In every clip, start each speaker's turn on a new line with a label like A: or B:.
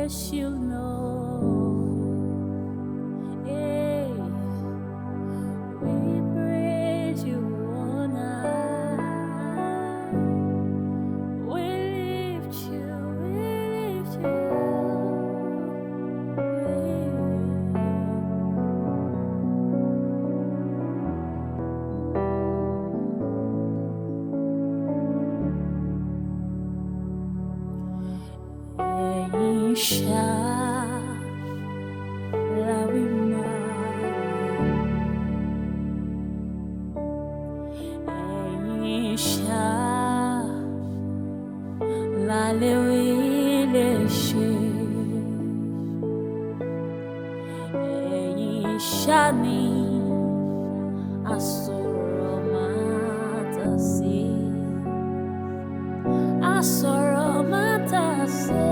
A: praise you, Lord. Hey, we praise you all night. We lift you, we lift you. Isha lawima Isha lalewileshe Isha ni asoromatase asoromatase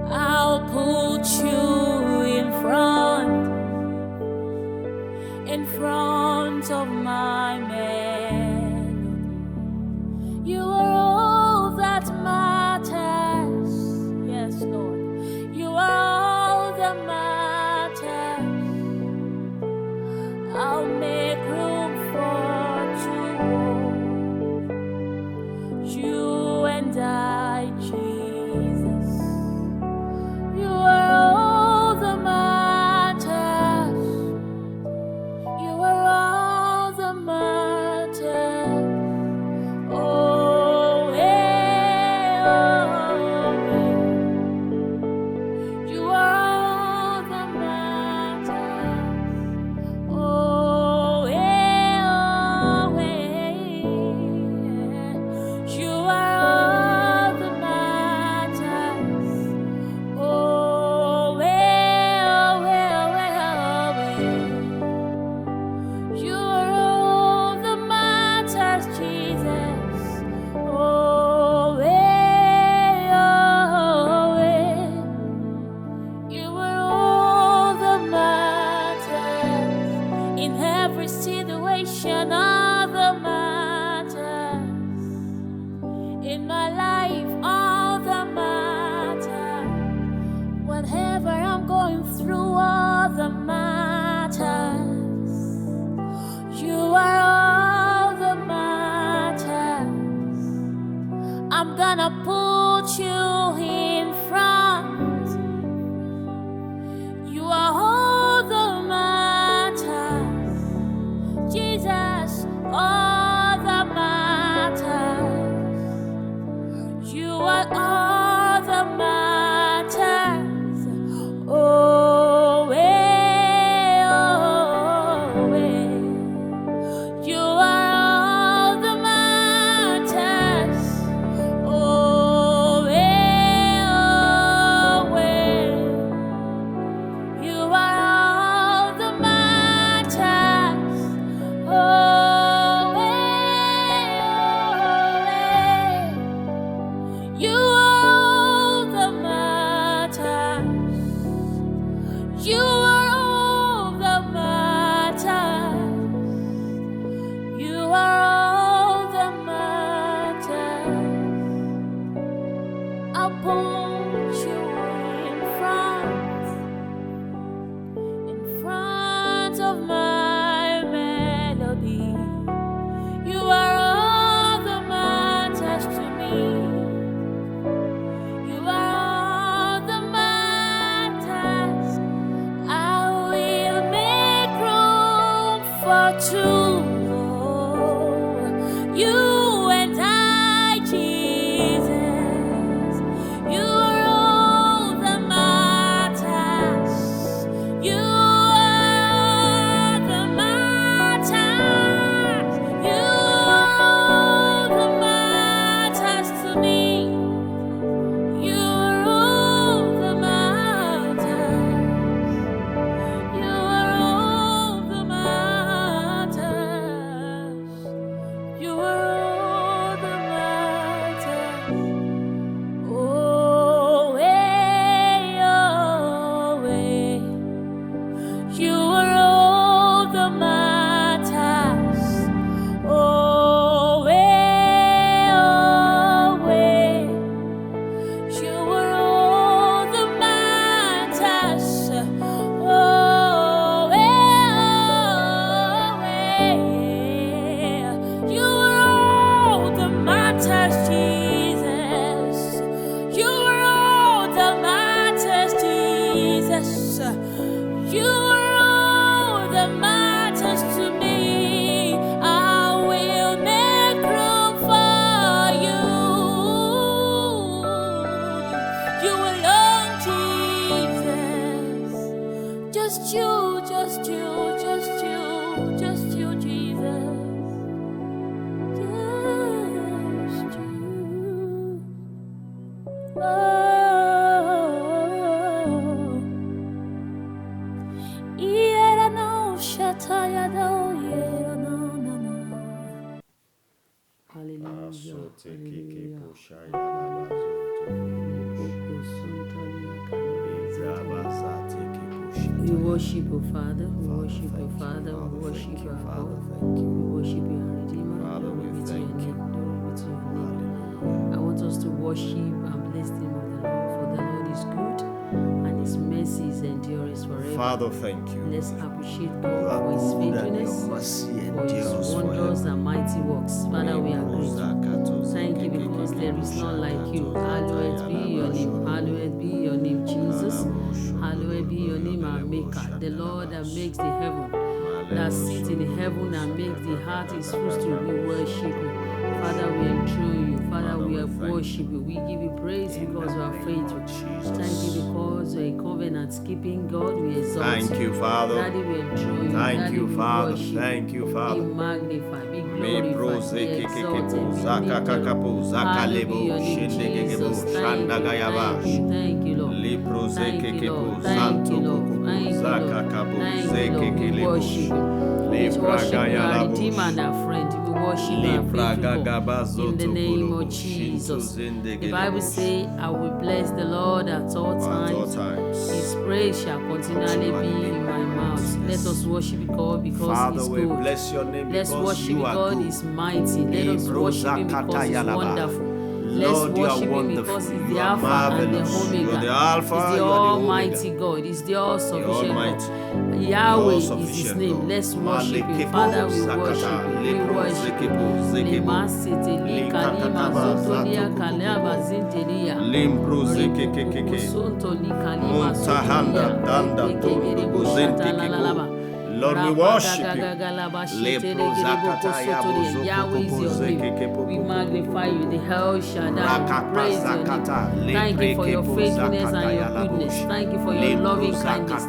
A: I'll put you in front of my melody. You are all that matters. Yes, Lord. You are all that matters. I'll make room for two. You and I, Jesus. You are all that matters. You are all that matters. Oh, eh, oh, eh. You are all that matters. Oh, eh, oh, eh. You are all that matters. Oh, eh, oh, eh, oh, eh, oh, eh. You are all that matters, Jesus. Oh, eh, oh, eh. You are all that matters. In every situation, all that matters. In my life, all that matters. Whatever I'm going through, all that matters. You are all that matters. I'm gonna put you in front. You are all that matters. Jesus, all that matters. You are all that matters. Oh, eh, oh, eh. You are all that matters. Oh, eh,
B: Masote keke
C: Hallelujah.
B: poshaya labazonto.
C: We worship you, Father. We worship you, Father. We worship you, our God. We worship you, our Redeemer.
B: Father, we
C: Glory be to your
B: thank you.
C: name. Glory be to your name.
B: Hallelujah.
C: I want us to worship and bless the name of the Lord, for the Lord is good and his mercies endures forever.
B: Father, thank you.
C: Let's appreciate
B: You
C: God
B: are
C: for his
B: good and
C: faithfulness,
B: your mercy
C: for his
B: endures
C: wonders
B: forever.
C: and mighty works. Father, we are grateful. Thank you because there is none like you. Hallowed be your name. Hallowed be your name, Jesus. Hallowed be your name, our Maker, the Lord that makes the heaven, that sits in the heaven and makes the heart his footstool. We worship you. Father, we enthrone you. Father, we worship you. We give you praise because you are faithful. Thank you because you are a covenant-keeping God. We exalt
B: Thank you, Father.
C: Daddy, we enthroned you.
B: Thank
C: Daddy,
B: you,
C: we
B: Father.
C: worship
B: Thank you,
C: Be
B: Father.
C: magnified, be
B: Me
C: glorified,
B: brose
C: be
B: keke
C: exalted,
B: po
C: be
B: zaka
C: lifted
B: kakapo
C: up.
B: zaka
C: Hallowed be
B: lebo
C: your name,
B: shende gegebo
C: Jesus.
B: shanda gayabash.
C: Thank you, Lord.
B: Le brose
C: Thank you,
B: keke po
C: Lord. Thank
B: zanto
C: you, Lord.
B: kuku
C: Thank you,
B: zaka
C: Lord.
B: kapo
C: Thank you,
B: zeke
C: Lord. We
B: kelebo.
C: worship you.
B: Le
C: We worship
B: praga
C: you, our
B: yalabosh.
C: Redeemer and our friend. We worship
B: Le
C: you, our
B: praga
C: faithful God.
B: gabazo
C: In the name
B: tokolobo
C: of
B: shinto
C: Jesus.
B: zende
C: The Bible
B: gelebo.
C: says, I will bless the Lord at all
B: At all
C: times.
B: times.
C: His praise shall continually be in my mouth. Let us worship God because
B: Father,
C: He's
B: we
C: good.
B: bless your name
C: Let's
B: because
C: worship
B: you are
C: God
B: good.
C: is mighty. Let us worship Him because He's wonderful. Let's
B: Lord, you are
C: worship Him
B: wonderful.
C: because He's
B: You
C: the
B: are
C: Alpha and the
B: marvelous. You
C: Omega.
B: are the Alpha,
C: He's the
B: you are the
C: Almighty
B: Omega.
C: God. He's the all-sufficient
B: Almighty.
C: God. Yahweh is His
B: all-sufficient
C: name.
B: God.
C: Let's worship Him.
B: Malekepo
C: Father, we
B: zakata,
C: worship Him. We
B: lepro
C: worship
B: zekepo,
C: Him.
B: zekebo.
C: Lema seteli kalima
B: Likakakaba,
C: zotolia
B: zato
C: kalaba
B: kukukuku.
C: zintelia.
B: Limbro zekekekeke.
C: Rikukuku sontoli kalima
B: Muntahanda,
C: sotolia.
B: danda,
C: Ekegerebo
B: dondo,
C: shatalalaba.
B: zentekeko. Lord, we worship you.
C: Yahweh is your name. We magnify you, the hell Shaddai. We praise your name. Thank you for your faithfulness and your goodness. Thank you for your loving kindness.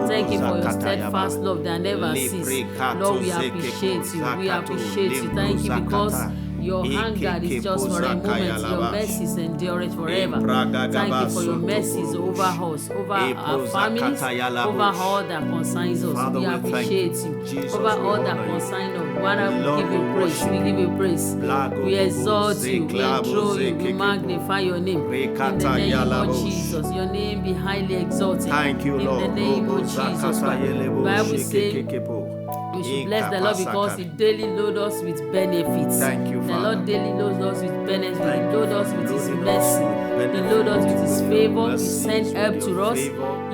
C: Thank you for your steadfast love that never ceases. Lord, we appreciate you. We appreciate you. Thank you because your anger is just for a moment. Your mercies endure forever. Thank you for your mercies over us, over our families, over all that concerns us.
B: Father,
C: We
B: we
C: appreciate
B: thank
C: you.
B: you. Jesus,
C: Over
B: we
C: all that
B: honor you.
C: concerns us. Father, we
B: Lord,
C: give you
B: we
C: praise.
B: worship
C: We give you praise.
B: Blago
C: We exalt
B: bobo,
C: you. We
B: zeklabo,
C: enthrone you. We
B: zekekepo.
C: magnify your name. In the
B: Rekata
C: name of
B: yalabosh.
C: Jesus. Your name be highly exalted.
B: Thank you,
C: In
B: Lord.
C: the name
B: Robo
C: of Jesus
B: zakata
C: Christ.
B: yelebo,
C: Bible says
B: shekekekepo.
C: we should bless the Lord because He daily loads us with benefits.
B: Thank you,
C: The
B: Father.
C: Lord daily loads us with benefits.
B: Thank
C: He
B: you
C: loads
B: for
C: us with His
B: loading us
C: mercy.
B: with
C: He
B: benefits,
C: loads us with His
B: with your
C: favor. He
B: mercies,
C: sends
B: with
C: help
B: your
C: to us.
B: favor.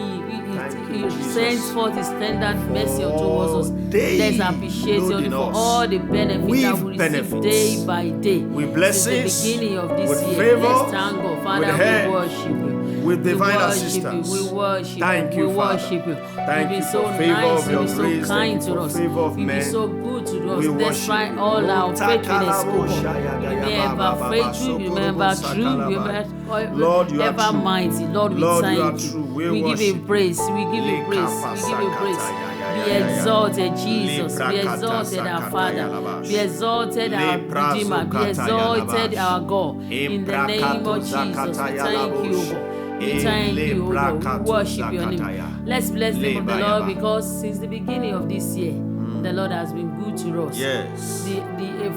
B: Thank you,
C: He
B: Jesus,
C: sends forth His tender mercy unto
B: for
C: us.
B: daily
C: Let's appreciate you
B: loading
C: for
B: us
C: all the benefits
B: with
C: that we receive
B: benefits,
C: day by day.
B: with blessings,
C: Since the beginning of this
B: with
C: year.
B: favor,
C: Let's thank God. Father,
B: with
C: we
B: help,
C: worship you.
B: with
C: We
B: divine
C: worship
B: assistance.
C: you. We worship
B: Thank
C: you.
B: you,
C: We
B: Father.
C: worship you.
B: Thank
C: You've been
B: you
C: so
B: for favor
C: nice.
B: of your
C: You've been so
B: grace. Thank
C: kind
B: you
C: to
B: for
C: us.
B: favor of
C: You've been
B: men.
C: so good to us
B: We worship
C: despite
B: you.
C: all our faithfulness. Oh God.
B: Montakalabo,
C: Remember faithful, remember true, remember
B: Lord, you are
C: ever
B: true.
C: mighty. Lord, we
B: Lord, you are
C: thank
B: true.
C: you.
B: We
C: We give
B: worship
C: you
B: you.
C: praise. We give you praise. We give you praise. Be exalted, Jesus. Be exalted, our Father. Be exalted, our Redeemer. Be exalted, our God. In the name of Jesus, we thank you, God. We thank you, O God. We worship your name. Let's bless the name of the Lord because since the beginning of this year, the Lord has been good to us.
B: Yes.
C: The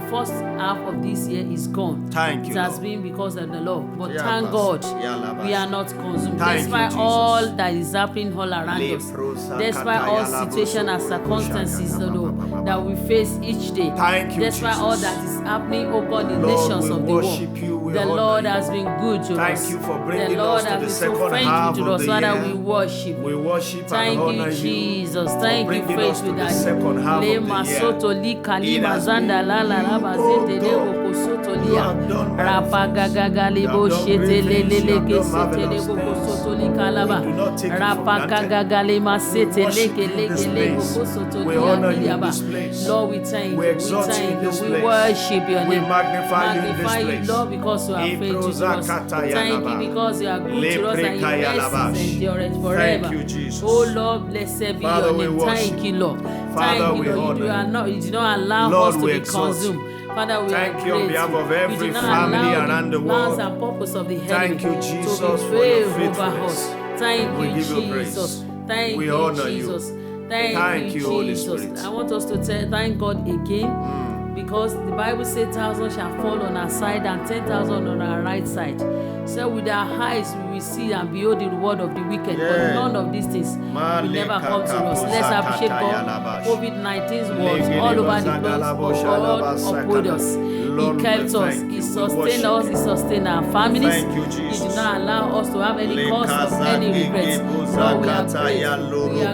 C: first half of this year is gone.
B: Thank you,
C: It has
B: Lord.
C: been because of the Lord. But
B: Yeah,
C: thank
B: Pastor.
C: God
B: Yeah, Labas.
C: we are not consumed.
B: Thank you,
C: Despite
B: Jesus.
C: all that is happening all around us,
B: Leprosa
C: despite all
B: kataya
C: situations and
B: laboso
C: circumstances
B: koroshaya.
C: that we face each day,
B: Thank you,
C: despite all
B: Jesus.
C: that is happening over the
B: Lord,
C: nations
B: we
C: of the
B: worship
C: world,
B: you, we
C: the
B: honor
C: Lord
B: you.
C: has been good to
B: Thank
C: us.
B: you for
C: The
B: bringing
C: Lord
B: us to
C: has
B: the
C: been so
B: second half
C: faithful to
B: of
C: us.
B: the
C: Father,
B: year.
C: we worship
B: We
C: you.
B: worship
C: Thank
B: and honor
C: you, Jesus.
B: for
C: Thank you,
B: bringing us to
C: faithful
B: the
C: Daddy.
B: second half
C: Le
B: of the
C: masoto
B: year.
C: li
B: It
C: kalima
B: has
C: zanda
B: been
C: la la
B: you,
C: la
B: oh
C: bazete le
B: God.
C: boko soto
B: You
C: lia.
B: have done mighty
C: Rapa
B: things.
C: gagaga
B: You
C: le
B: have
C: bo
B: done
C: shete
B: great
C: le
B: things.
C: le
B: You
C: le
B: have
C: ke
B: done
C: sete le
B: marvelous
C: boko
B: things.
C: soto li kalaba.
B: We do not take it for
C: Rapa
B: granted.
C: gagaga le
B: We
C: masete le
B: worship
C: ke
B: you
C: le
B: in this
C: ke le
B: place.
C: boko soto
B: We
C: lia
B: honor you in
C: kiriaba.
B: this place.
C: Lord, we thank
B: We
C: you. We
B: exalt you in
C: thank you.
B: this
C: We
B: place.
C: worship your
B: We
C: name.
B: magnify you in this
C: Magnify you,
B: place.
C: Lord, because you are faithful to us. Thank you because you are good to us and your mercies endure forever.
B: Thank you, Jesus.
C: Oh Lord, blessed be
B: Father,
C: your
B: we
C: name.
B: worship
C: Thank you, Lord.
B: Father,
C: Thank
B: we
C: you, Lord.
B: honor
C: You do not allow
B: Lord,
C: us to
B: we
C: be
B: exalt
C: consumed. Father, we
B: Thank
C: are
B: you on behalf
C: grateful.
B: of every
C: We do not
B: family
C: allow
B: around the
C: plans
B: world.
C: and purpose of the enemy
B: Thank you,
C: to
B: Jesus,
C: be
B: for your
C: failed over
B: faithfulness.
C: us. Thank
B: We
C: you,
B: give you praise.
C: Jesus. Thank
B: We
C: you,
B: honor you.
C: Jesus. Thank
B: Thank
C: you,
B: you, Holy
C: Jesus.
B: Spirit.
C: I want us to thank God again because the Bible says 1,000 shall fall on our side and 10,000 on our right side. So with our eyes we will see and behold the reward of the wicked, but
B: Yeah.
C: none of these things will never come to us. Let's appreciate God. COVID-19's words all over the globe. God uphold us. He kept us. He sustained us. He sustained our families.
B: Thank you,
C: He
B: Jesus.
C: did not allow us to have any cause of any regrets. Lord, we are grateful. We are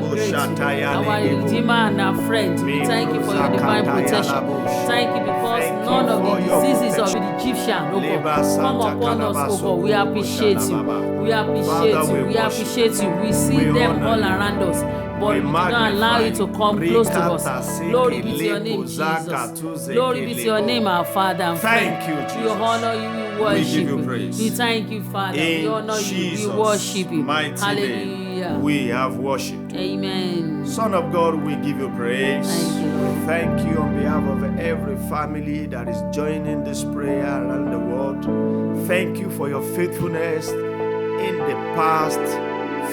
C: grateful. Our Redeemer and our friend. We thank you for your divine protection. Thank you because none of the diseases of the Egyptian, oh God, come upon us, oh God. We appreciate you. We appreciate you. We appreciate you. We see them all around us, but we do not allow it to come close to us. Glory be to your name, Jesus. Glory be to your name, our Father and friend.
B: Thank you, Jesus.
C: We honor you. We
B: We
C: worship
B: give you
C: you.
B: praise.
C: We thank you, Father. We
B: In
C: honor you. We
B: Jesus'
C: worship you.
B: mighty
C: Hallelujah.
B: name, we have worshipped.
C: Amen.
B: Son of God, we give you praise.
C: Thank you, Lord.
B: Thank you on behalf of every family that is joining this prayer around the world. Thank you for your faithfulness in the past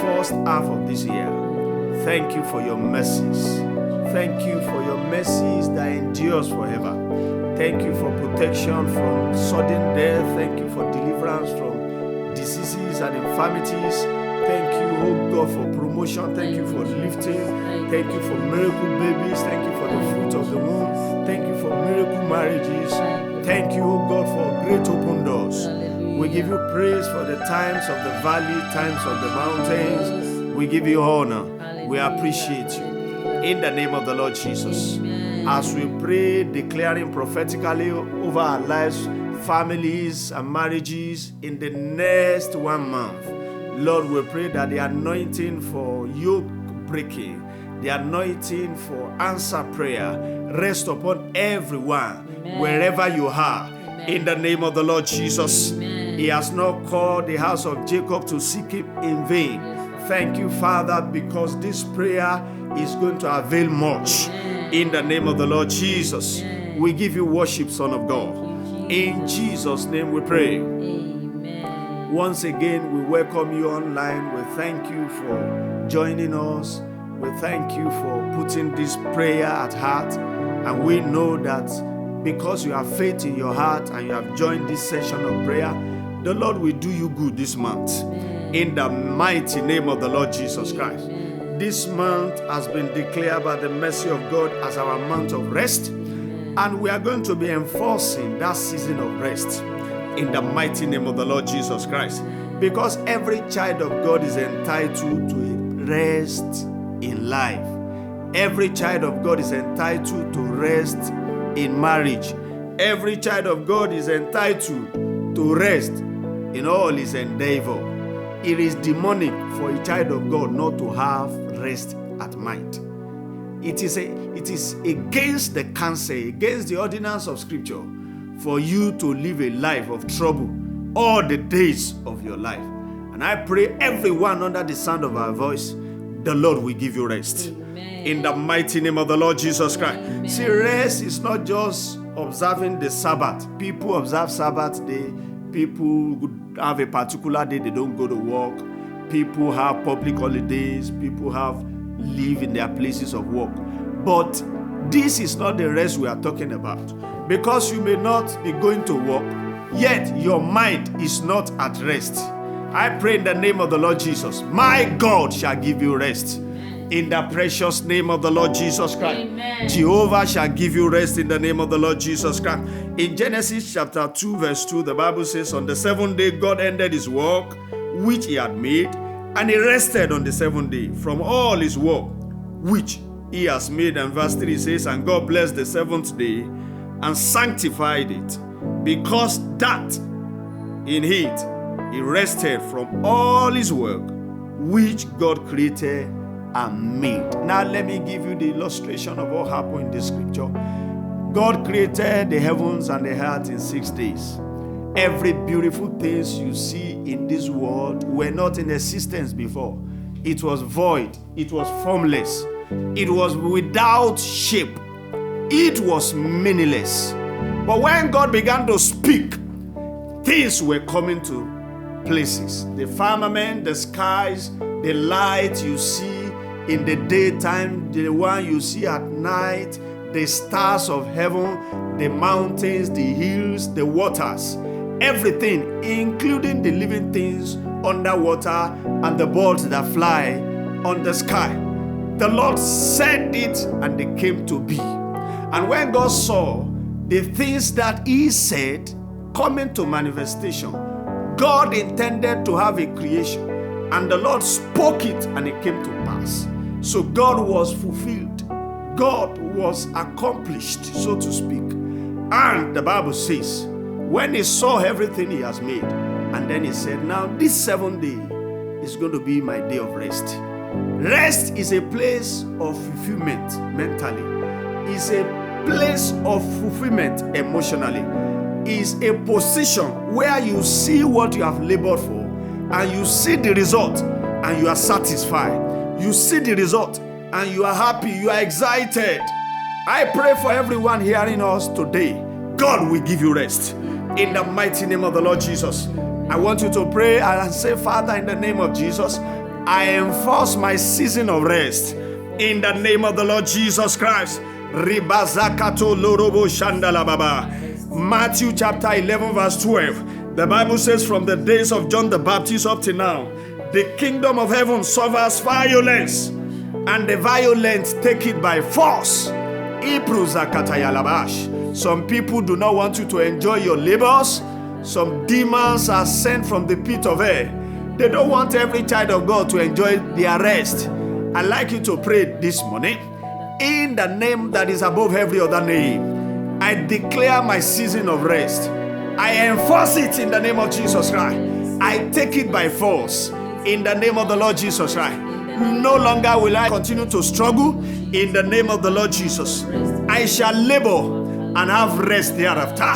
B: first half of this year. Thank you for your mercies. Thank you for your mercies that endures forever. Thank you for protection from sudden death. Thank you for deliverance from diseases and infirmities. Thank you, oh God, for promotion. Thank you for lifting. Thank you for miracle babies. Thank you for the fruit of the womb. Thank you for miracle marriages. Thank you, oh God, for great open doors. We give you praise for the times of the valley, times of the mountains. We give you honor. We appreciate you. In the name of the Lord Jesus. As we pray, declaring prophetically over our lives, families and marriages in the next 1 month, Lord, we pray that the anointing for yoke breaking, the anointing for answer prayer rest upon everyone, wherever you are. In the name of the Lord Jesus. He has not called the house of Jacob to seek him in vain. Thank you, Father, because this prayer is going to avail much. In the name of the Lord Jesus, we give you worship, Son of God. In Jesus' name we pray.
C: Amen.
B: Once again, we welcome you online. We thank you for joining us. We thank you for putting this prayer at heart. And we know that because you have faith in your heart and you have joined this session of prayer, the Lord will do you good this month. In the mighty name of the Lord Jesus Christ. This month has been declared by the mercy of God as our month of rest. And we are going to be enforcing that season of rest in the mighty name of the Lord Jesus Christ. Because every child of God is entitled to a rest in life. Every child of God is entitled to rest in marriage. Every child of God is entitled to rest in all his endeavor. It is demonic for a child of God not to have rest at night. It is against the counsel, against the ordinance of Scripture, for you to live a life of trouble all the days of your life. And I pray everyone under the sound of our voice, the Lord will give you rest.
C: Amen.
B: In the mighty name of the Lord Jesus Christ.
C: Amen.
B: See, rest is not just observing the Sabbath. People observe Sabbath day. People have a particular day they don't go to work. People have public holidays. People have live in their places of work. But this is not the rest we are talking about. Because you may not be going to work, yet your mind is not at rest. I pray in the name of the Lord Jesus, my God shall give you rest. In the precious name of the Lord Jesus Christ.
C: Amen.
B: Jehovah shall give you rest in the name of the Lord Jesus Christ. In Genesis chapter 2 verse 2, the Bible says, on the seventh day God ended his work which he had made, and he rested on the seventh day from all his work which he has made. And verse 3 says, and God blessed the seventh day and sanctified it, because that in it he rested from all his work which God created and made. Now let me give you the illustration of what happened in the scripture. God created the heavens and the earth in 6 days. Every beautiful things you see in this world were not in existence before. It was void. It was formless. It was without shape. It was meaningless. But when God began to speak, things were coming to places. The firmament, the skies, the light you see in the daytime, the one you see at night, the stars of heaven, the mountains, the hills, the waters, everything, including the living things underwater and the birds that fly on the sky. The Lord said it and they came to be. And when God saw the things that He said coming to manifestation, God intended to have a creation, and the Lord spoke it and it came to pass. So God was fulfilled. God was accomplished, so to speak. And the Bible says, when He saw everything He has made, and then He said, now this 7th day is going to be my day of rest. Rest is a place of fulfillment mentally. It's a place of fulfillment emotionally. It's a position where you see what you have labored for, and you see the result, and you are satisfied. You see the result, and you are happy, you are excited. I pray for everyone hearing us today. God will give you rest. In the mighty name of the Lord Jesus. I want you to pray and say, Father, in the name of Jesus, I enforce my season of rest. In the name of the Lord Jesus Christ. Ribazakato lorobo shandalababa. Matthew chapter 11 verse 12. The Bible says, from the days of John the Baptist up to now, the kingdom of heaven suffers violence, and the violent take it by force. Some people do not want you to enjoy your labors. Some demons are sent from the pit of hell. They don't want every child of God to enjoy their rest. I'd like you to pray this morning. In the name that is above every other name, I declare my season of rest. I enforce it in the name of Jesus Christ. I take it by force in the name of the Lord Jesus Christ. No longer will I continue to struggle in the name of the Lord Jesus. I shall labor and have rest thereafter.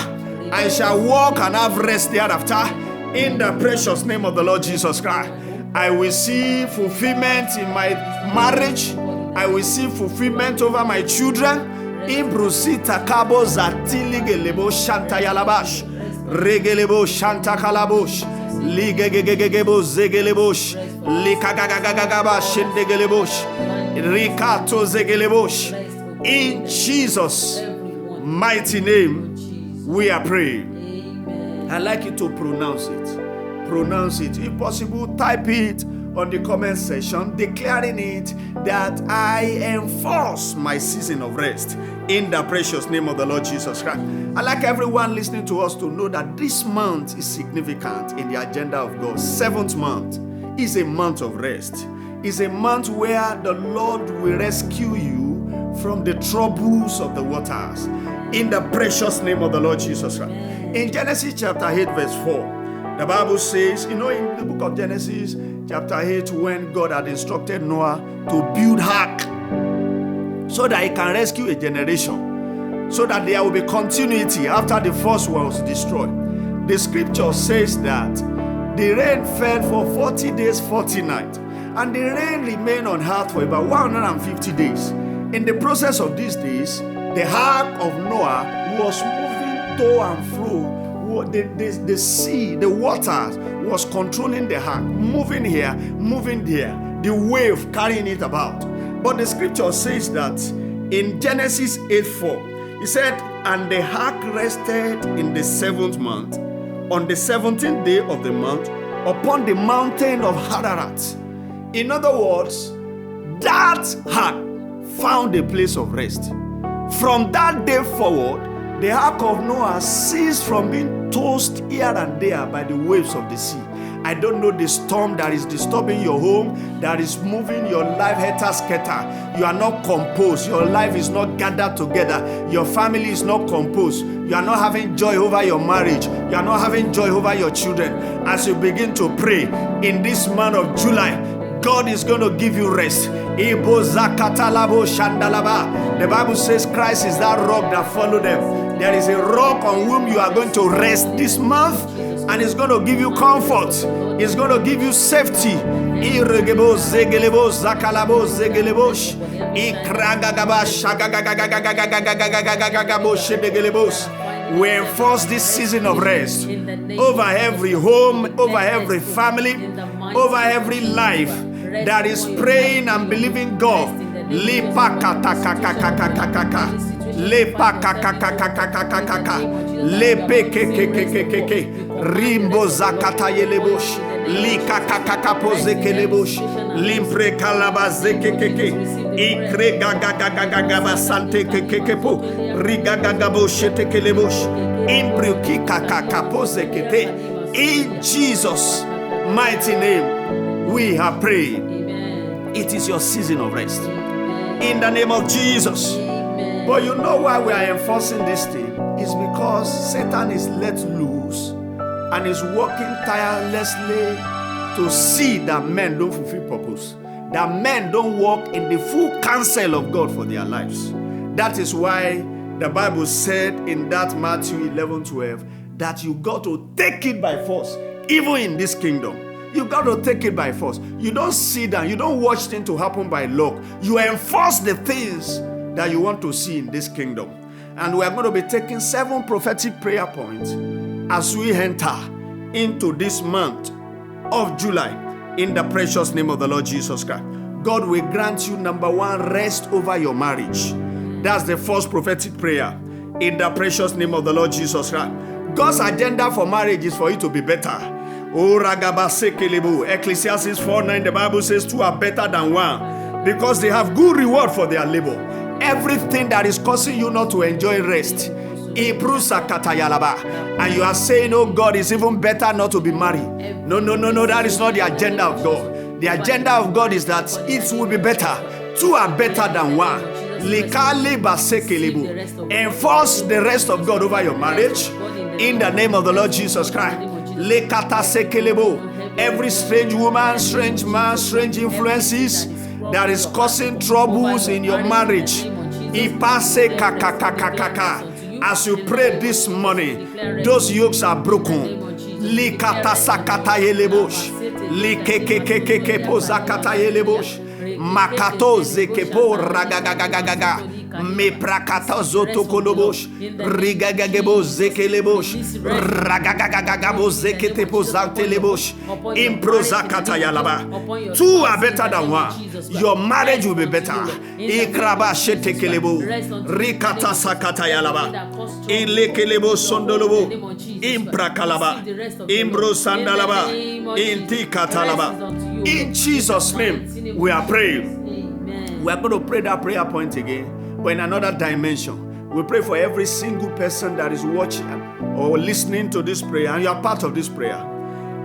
B: I shall walk and have rest thereafter in the precious name of the Lord Jesus Christ. I will see fulfillment in my marriage. I will see fulfillment over my children. Imbrusita kabo zatiligelebo shanta yalabash. Regelebo shanta kalabosh. Ligegegegebo zegelebosh. Likagagagagaba shendegelebosh. Rikato zegelebosh. In Jesus' mighty name, we are praying. I'd like you to pronounce it. Pronounce it. If possible, type it on the comment section, declaring it that I enforce my season of rest in the precious name of the Lord Jesus Christ. I'd like everyone listening to us to know that this month is significant in the agenda of God. 7th month is a month of rest. It's a month where the Lord will rescue you from the troubles of the waters in the precious name of the Lord Jesus Christ. In Genesis chapter 8 verse 4, the Bible says, in the book of Genesis chapter 8, when God had instructed Noah to build ark so that he can rescue a generation, so that there will be continuity after the first was destroyed. The scripture says that the rain fell for 40 days, 40 nights, and the rain remained on earth for about 150 days. In the process of these days, the ark of Noah was moving to and fro. The sea, the waters was controlling the ark, moving here, moving there, the wave carrying it about. But the scripture says that in Genesis 8:4, it said, and the ark rested in the 7th month, on the 17th day of the month, upon the mountain of Ararat. In other words, that ark found a place of rest. From that day forward, the ark of Noah ceased from being tossed here and there by the waves of the sea. I don't know the storm that is disturbing your home, that is moving your life scatter. You are not composed. Your life is not gathered together. Your family is not composed. You are not having joy over your marriage. You are not having joy over your children. As you begin to pray in this month of July, God is going to give you rest. The Bible says Christ is that rock that followed them. There is a rock on whom you are going to rest this month, and it's going to give you comfort. It's going to give you safety. We enforce this season of rest over every home, over every family, over every life that is praying and believing God. lepa kakakakakakaka, lepe kekekekeke, rimbo zakata yelebosh, lika kakakapoze kelebosh, limpre kalabaze kekeke, ikre gagagagagagaba sante kekekepo, rigagagabo shete kelebosh, impre kikakapoze kete. In Jesus' mighty name, we have prayed. It is your season of rest. In the name of Jesus. But you know why we are enforcing this thing? It's because Satan is let loose and is working tirelessly to see that men don't fulfill purpose, that men don't walk in the full counsel of God for their lives. That is why the Bible said in that Matthew 11:12 that you got to take it by force, even in this kingdom. You got to take it by force. You don't sit down. You don't watch things to happen by luck. You enforce the things that you want to see in this kingdom. And we are going to be taking 7 prophetic prayer points as we enter into this month of July in the precious name of the Lord Jesus Christ. God will grant you, number 1, rest over your marriage. That's the first prophetic prayer in the precious name of the Lord Jesus Christ. God's agenda for marriage is for you to be better. Oh, Ragabasekelebu. Ecclesiastes 4:9, the Bible says 2 are better than 1 because they have good reward for their labor. Everything that is causing you not to enjoy rest, and you are saying, oh God, it's even better not to be married. No, that is not the agenda of God. The agenda of God is that it will be better. 2 are better than 1. Enforce the rest of God over your marriage in the name of the Lord Jesus Christ. Every strange woman, strange man, strange influences that is causing troubles in your marriage, as you pray this morning, those yokes are broken. Makato zekepo ragagagagaga me prakata zoto kolobosh rigagagebo zekelebosh ragagagagabo zeketepo zantelebosh improzakata yalaba. 2 are better than 1. Your marriage will be better. Ikraba shetekelebo rikata sakata yalaba ilekelebo sondolobo imprakalaba imbro sandalaba intikatalaba. In Jesus' name, we are praying. Amen. We are going to pray that prayer point again, but in another dimension. We pray for every single person that is watching or listening to this prayer, and you are part of this prayer.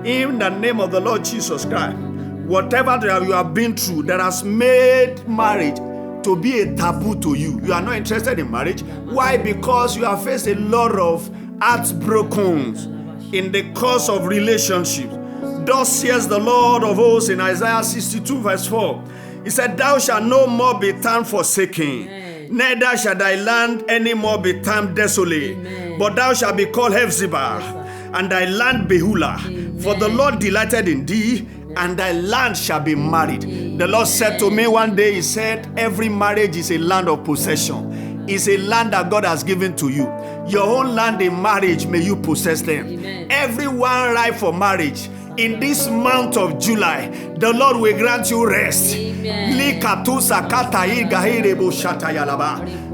B: In the name of the Lord Jesus Christ, whatever that you have been through that has made marriage to be a taboo to you, you are not interested in marriage. Why? Because you have faced a lot of heartbreaks in the course of relationships. Thus says the Lord of hosts in Isaiah 62:4. He said, thou shalt no more be termed forsaken, neither shall thy land any more be termed desolate. But thou shalt be called Hephzibah, and thy land Beulah. For the Lord delighted in thee, and thy land shall be married. The Lord said to me one day, he said, every marriage is a land of possession. It's a land that God has given to you. Your own land in marriage, may you possess them. Everyone ripe for marriage, in this month of July, the Lord will grant you rest.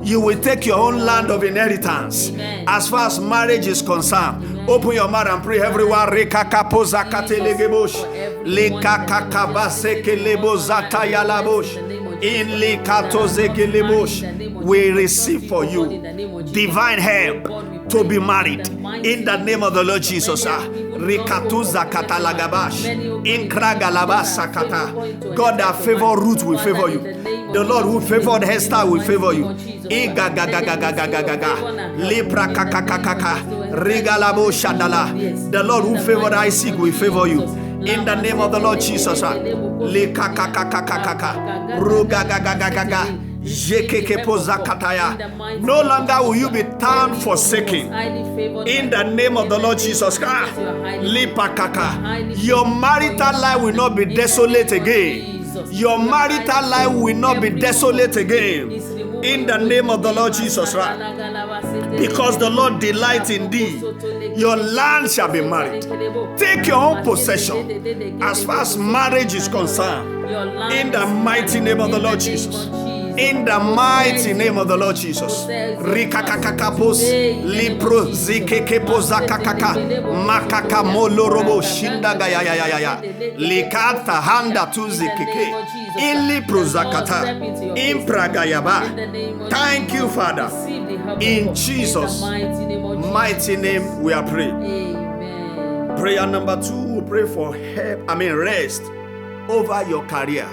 B: You will take your own land of inheritance. As far as marriage is concerned, open your mouth and pray, everyone. We receive for you divine help to be married in the name of the Lord Jesus. God that favor Ruth will favor you. The Lord who favored Esther will favor you. The Lord who favored Isaac will favor you. In the name of the Lord Jesus. No longer will you be termed forsaken. In the name of the Lord Jesus Christ. Your marital life will not be desolate again. Your marital life will not be desolate again. In the name of the Lord Jesus Christ. Because the Lord delights in thee, your land shall be married. Take your own possession as far as marriage is concerned. In the mighty name of the Lord Jesus. In the mighty name of the Lord Jesus. Rikakakakapos, lipro zikekepozakakaka, makakamolorobo shindagayayayaya, likata handa tuzikeke, iliprozakata, impragayaba. Thank you, Father. In Jesus' mighty name we are praying.
C: Amen.
B: Prayer number 2, we pray for rest over your career.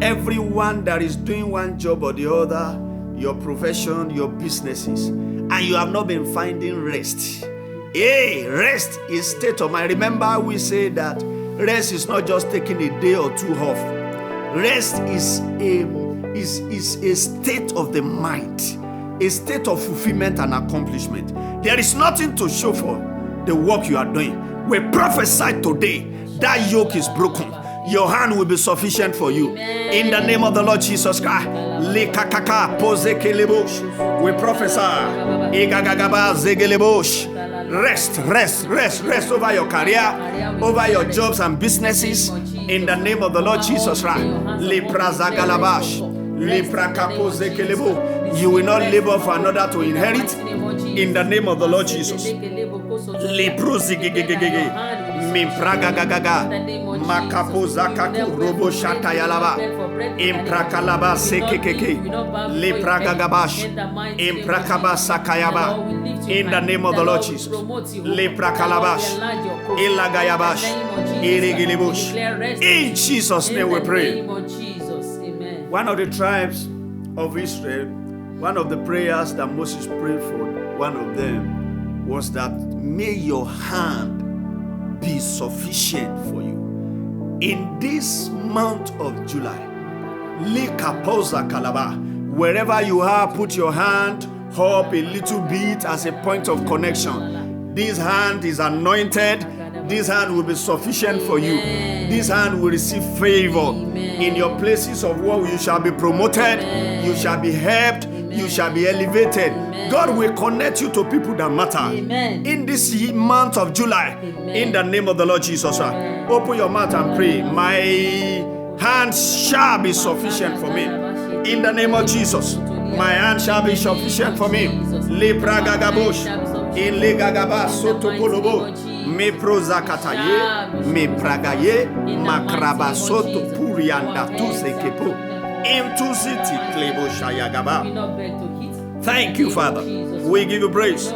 B: Everyone that is doing one job or the other, your profession, your businesses, and you have not been finding rest. Rest is state of mind. Remember, we say that rest is not just taking a day or two off. Rest is a state of the mind, a state of fulfillment and accomplishment. There is nothing to show for the work you are doing. We prophesy today that yoke is broken. Your hand will be sufficient for you. In the name of the Lord Jesus Christ. We prophesy. Rest over your career, over your jobs and businesses. In the name of the Lord Jesus Christ. You will not labor for another to inherit. In the name of the Lord Jesus. Makapozakaku robo shatayalaba imprakalaba sekekeke lepragagabash imprakabasakayaba. In the name of the Lord Jesus. Leprakalabash ilagayabash irigilibush. In Jesus' name we pray. One of the tribes of Israel, one of the prayers that Moses prayed for, one of them was that may your hand be sufficient for you. In this month of July, wherever you are, put your hand up a little bit as a point of connection. This hand is anointed. This hand will be sufficient for you. This hand will receive favor. In your places of work, you shall be promoted. You shall be helped. You shall be elevated. God will connect you to people that matter. In this month of July, in the name of the Lord Jesus. Open your mouth and pray. My hand shall be sufficient for me. In the name of Jesus. My hand shall be sufficient for me. Lepragagabosh. In legagaba sotokolobo. Me prozakataye. Me pragaye. Makraba soto purianda tuzekepo. Thank you, Father. We give you praise.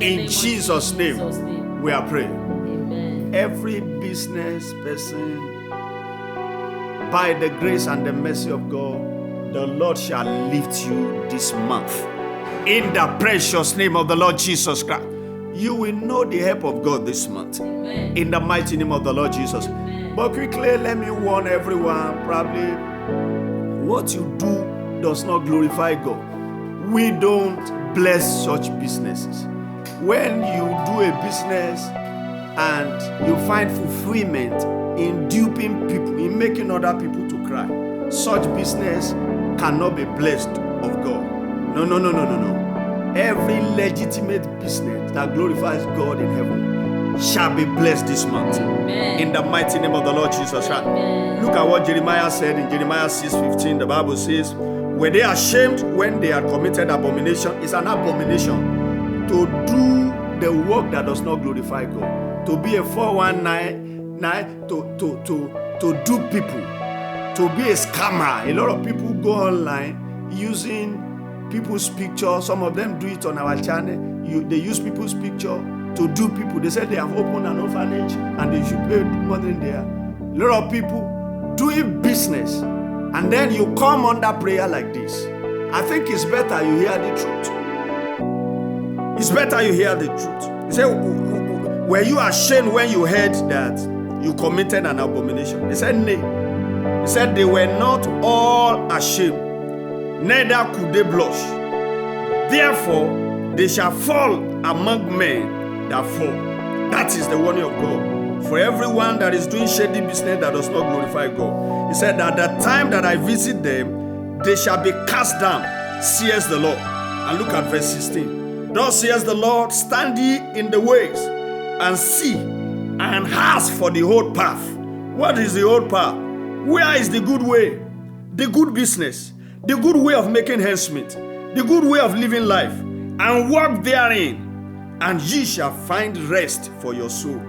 B: In Jesus' name, we are praying. Every business person, by the grace and the mercy of God, the Lord shall lift you this month. In the precious name of the Lord Jesus Christ, you will know the help of God this month. In the mighty name of the Lord Jesus. But quickly, let me warn everyone, probably what you do does not glorify God. We don't bless such businesses. When you do a business and you find fulfillment in duping people, in making other people to cry, such business cannot be blessed of God. No. Every legitimate business that glorifies God in heaven shall be blessed this month. In the mighty name of the Lord Jesus Christ. Look at what Jeremiah said in Jeremiah 6:15. The Bible says, were they ashamed when they had committed abomination? It's an abomination to do the work that does not glorify God. To be a 419, to dupe people, to be a scammer. A lot of people go online using people's picture. Some of them do it on our channel. They use people's picture to do people. They said they have opened an orphanage and they should pay money there. A lot of people doing business, and then you come under prayer like this. I think it's better you hear the truth. It's better you hear the truth. You say, were you ashamed when you heard that you committed an abomination? They said, nay. He said they were not all ashamed, neither could they blush. Therefore, they shall fall among men that fall. That is the warning of God. For everyone that is doing shady business that does not glorify God. He said, at the time that I visit them, they shall be cast down, says the Lord. And look at verse 16. Thus says the Lord, stand ye in the ways, and see, and ask for the old path. What is the old path? Where is the good way, the good business, the good way of making ends meet, the good way of living life, and walk therein, and ye shall find rest for your soul.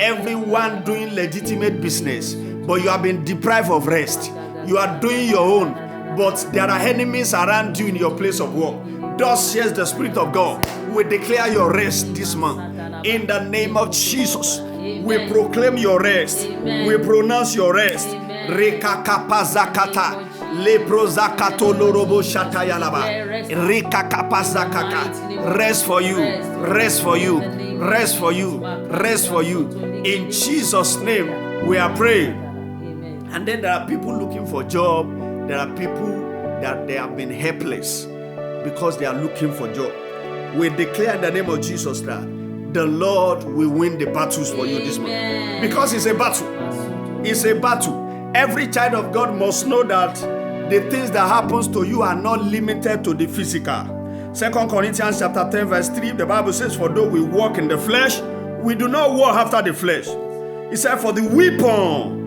B: Everyone doing legitimate business, but you have been deprived of rest. You are doing your own, but there are enemies around you in your place of work. Thus says the Spirit of God. We declare your rest this month. In the name of Jesus, we proclaim your rest. We pronounce your rest. Rekakapazakata. Leprozakato lorobo shatayalaba. Rekakapazakaka. Rest for you. Rest for you. Rest for you. Rest for you. In Jesus' name, we are praying. And then there are people looking for a job. There are people that they have been helpless because they are looking for a job. We declare in the name of Jesus that the Lord will win the battles for you this month. Because it's a battle. It's a battle. Every child of God must know that the things that happens to you are not limited to the physical. 2 Corinthians chapter 10 verse 3, the Bible says, for though we walk in the flesh, we do not war after the flesh. It said, for the weapon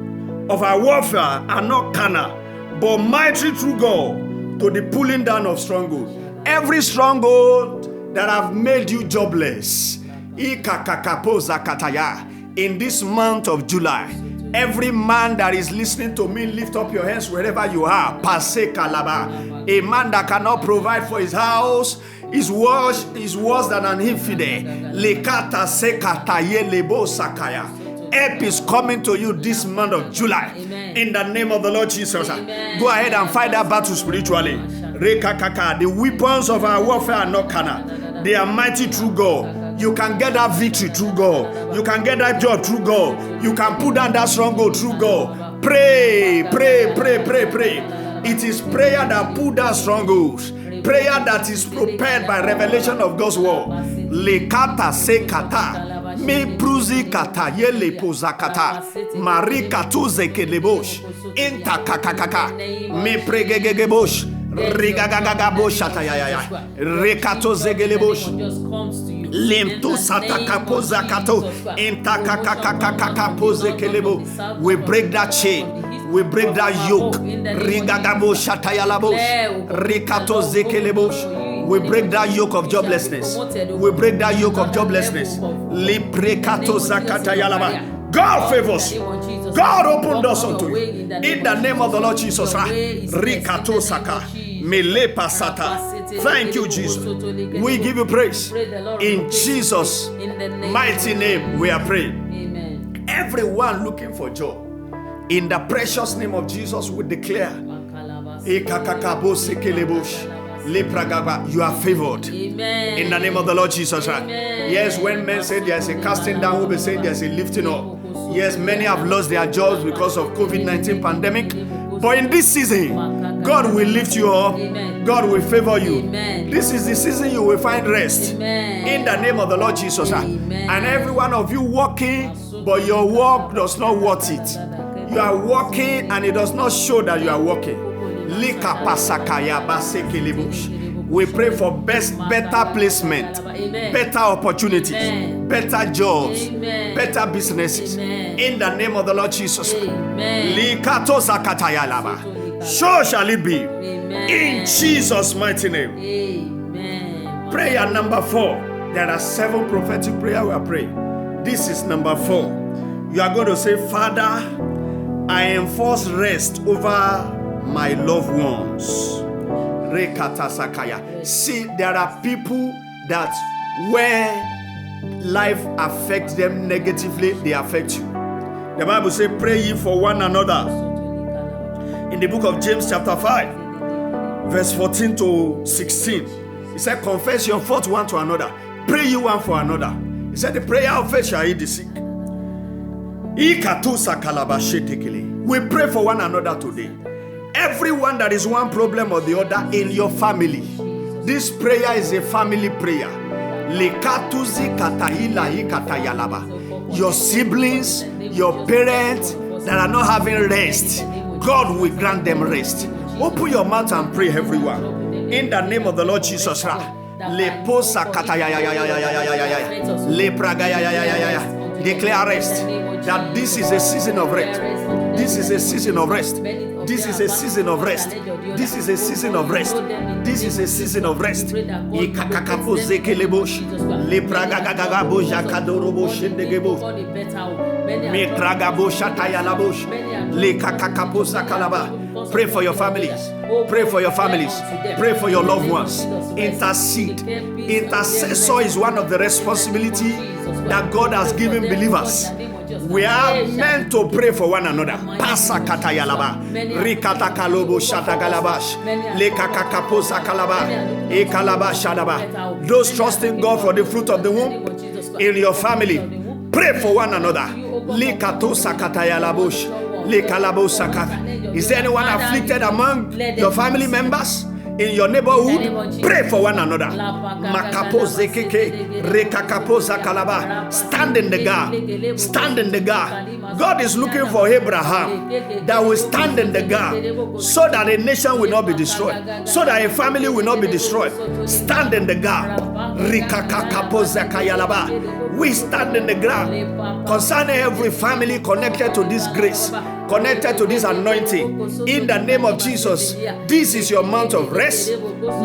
B: of our warfare are not carnal, but mighty through God to the pulling down of strongholds. Every stronghold that have made you jobless, in this month of July, every man that is listening to me, lift up your hands wherever you are. A man that cannot provide for his house is worse than an infidel. Help is coming to you this month of July. Amen. In the name of the Lord Jesus. Amen. Go ahead and fight that battle spiritually. The weapons of our warfare are not carnal. They are mighty through God. You can get that victory through God. You can get that job through God. You can put down that stronghold through God. Pray, pray, pray, pray, pray. It is prayer that put down strongholds. Prayer that is prepared by revelation of God's word. Lekata sekata. Me pruzi kata yele pozakata marika tuze kelebosh inta kakakaka me pregegegebosh rigagagaga boshata ya rekato zegelebosh limto sataka pozakato inta kakakaka poze kelebo. We break that chain. We break that yoke. Rigagabo shatayalabosh rikato zekelebosh. We break that yoke of joblessness. We break that yoke of joblessness. God favors you. God opened doors unto you. In the name of the Lord Jesus. Thank you, Jesus. We give you praise. In Jesus' mighty name we are praying. Everyone looking for job, in the precious name of Jesus, we declare you are favored. Amen. In the name of the Lord Jesus. Amen. Yes, when men say there's a casting down, we'll be saying there's a lifting up. Yes, many have lost their jobs because of COVID-19 pandemic. But in this season, God will lift you up. Amen. God will favor you. Amen. This is the season you will find rest. Amen. In the name of the Lord Jesus. Amen. And every one of you working, but your work does not worth it. You are working and it does not show that you are working. We pray for better placement, better opportunities, better jobs, better businesses. In the name of the Lord Jesus. So shall it be. In Jesus' mighty name. Prayer number 4. There are 7 prophetic prayers we are praying. This is number 4. You are going to say, Father, I enforce rest over my loved ones. See, there are people that when life affects them negatively, they affect you. The Bible says, pray ye for one another. In the book of James chapter 5, verse 14 to 16, he said, confess your faults one to another. Pray ye one for another. He said, the prayer of faith shall heal the sick. We pray for one another today. Everyone that is one problem or the other in your family, this prayer is a family prayer. Your siblings, your parents that are not having rest, God will grant them rest. Open your mouth and pray, everyone. In the name of the Lord Jesus. declare rest. That this is a season of rest. This is a season of rest. This is a season of rest. This is a season of rest. This is a season of rest. Ikakakapo zekelebosh. Lepragagagabo jakadorobo shendegebo. Metragabo shatayalabosh. Lekakakapo zakalaba. Pray for your families. Pray for your families. Pray for your loved ones. Intercede. Intercessor is one of the responsibilities that God has given believers. We are meant to pray for one another. Pasa katayalaba. Rikata kalobo shatagalabash. Lekakakapo zakalaba. Ekalaba shadaba. Those trusting God for the fruit of the womb in your family, pray for one another. Likato sakatayalabosh. Is there anyone afflicted among your family members? In your neighborhood, pray for one another. Stand in the gap. Stand in the gap. God is looking for Abraham that will stand in the gap so that a nation will not be destroyed, so that a family will not be destroyed. Stand in the gap. We stand in the gap concerning every family connected to this grace, connected to this anointing. In the name of Jesus, this is your month of rest.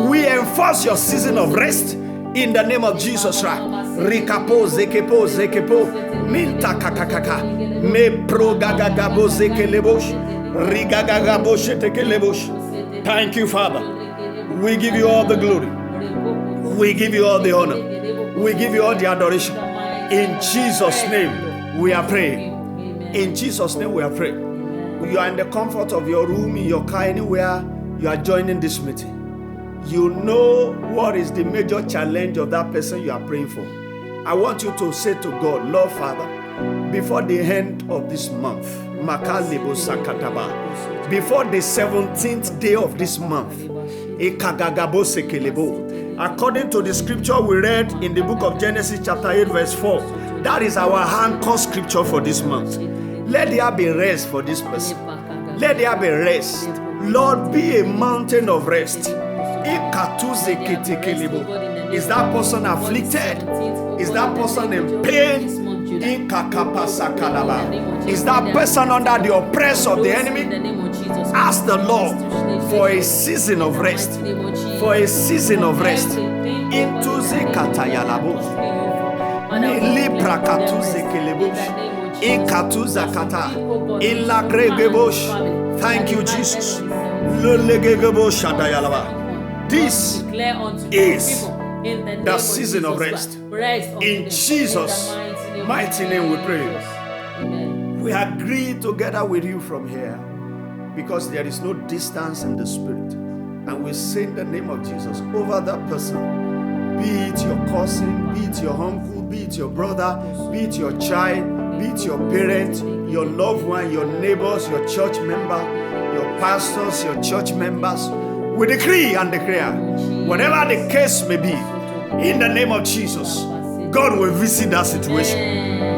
B: We enforce your season of rest in the name of Jesus. Rikapo zekepo zekepo minta kakakaka me pro gagagabo zekelebosh rigagagabo shetekelebosh. Thank you, Father. We give you all the glory. We give you all the honor. We give you all the adoration. In Jesus' name we are praying. In Jesus' name we are praying. You are in the comfort of your room, in your car, anywhere you are joining this meeting. You know what is the major challenge of that person you are praying for. I want you to say to God, Lord Father, before the end of this month, before the 17th day of this month, according to the scripture we read in the book of Genesis chapter 8 verse 4, that is our anchor scripture for this month. Let there be rest for this person. Let there be rest. Lord, be a mountain of rest. Is that person afflicted? Is that person in pain? Is that person under the oppress of the enemy? Ask the Lord for a season of rest. For a season of rest. Into the katayalabos. Thank you, Jesus. This is the season of rest. In Jesus' mighty name we pray. We agree together with you from here because there is no distance in the spirit. And we say in the name of Jesus over that person, be it your cousin, be it your uncle, be it your brother, be it your child, be it your parent, your loved one, your neighbors, your church member, your pastors, your church members. We decree and declare, whatever the case may be, in the name of Jesus, God will visit that situation.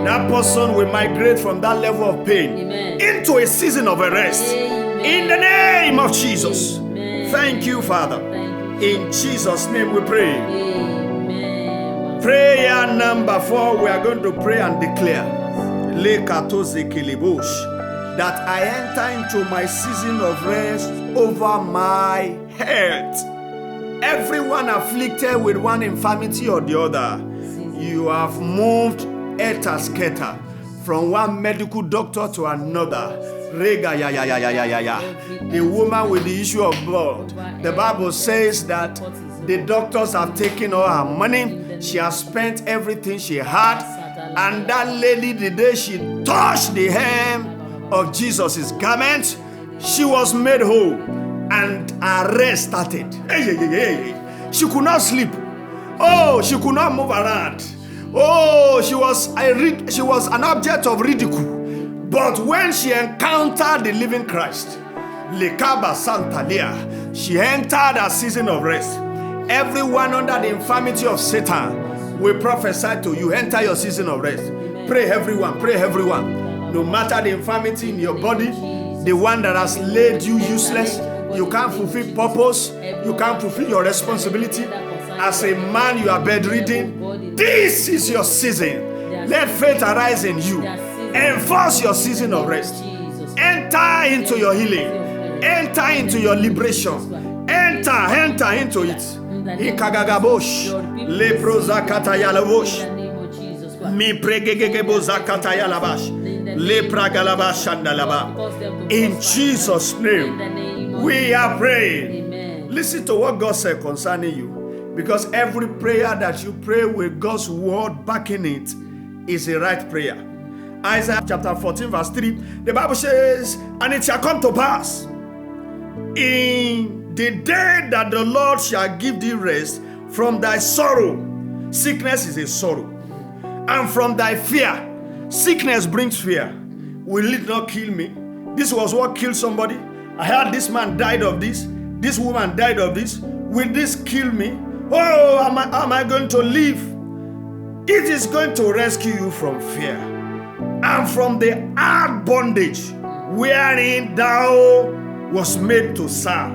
B: That person will migrate from that level of pain into a season of rest. In the name of Jesus. Thank you, Father. In Jesus' name we pray. Prayer number 4, we are going to pray and declare that I enter into my season of rest over my health. Everyone afflicted with one infirmity or the other, you have moved scatter from one medical doctor to another. The woman with the issue of blood, the Bible says that the doctors have taken all her money. She has spent everything she had, and that lady, the day she touched the hem of Jesus' garment, she was made whole, and her rest started. She could not sleep. Oh, she could not move around. Oh, she was an object of ridicule. But when she encountered the living Christ, she entered a season of rest. Everyone under the infirmity of Satan, we prophesy to you, enter your season of rest. Pray everyone, pray everyone. No matter the infirmity in your body, the one that has laid you useless, you can't fulfill purpose, you can't fulfill your responsibility. As a man, you are bedridden. This is your season. Let faith arise in you. Enforce your season of rest. Enter into your healing. Enter into your liberation. Enter into it. Ikagagabosh. Leprozakatayalabosh. Mi pregegegebozakatayalabash. Lepragalabashandalaba. In Jesus' name, we are praying. Listen to what God said concerning you. Because every prayer that you pray with God's word backing it is a right prayer. Isaiah chapter 14 verse 3, the Bible says, and it shall come to pass in the day that the Lord shall give thee rest from thy sorrow. Sickness is a sorrow. And from thy fear. Sickness brings fear. Will it not kill me? This was what killed somebody. I heard this man died of this. This woman died of this. Will this kill me? Oh, am I going to live? It is going to rescue you from fear and from the hard bondage wherein thou was made to serve.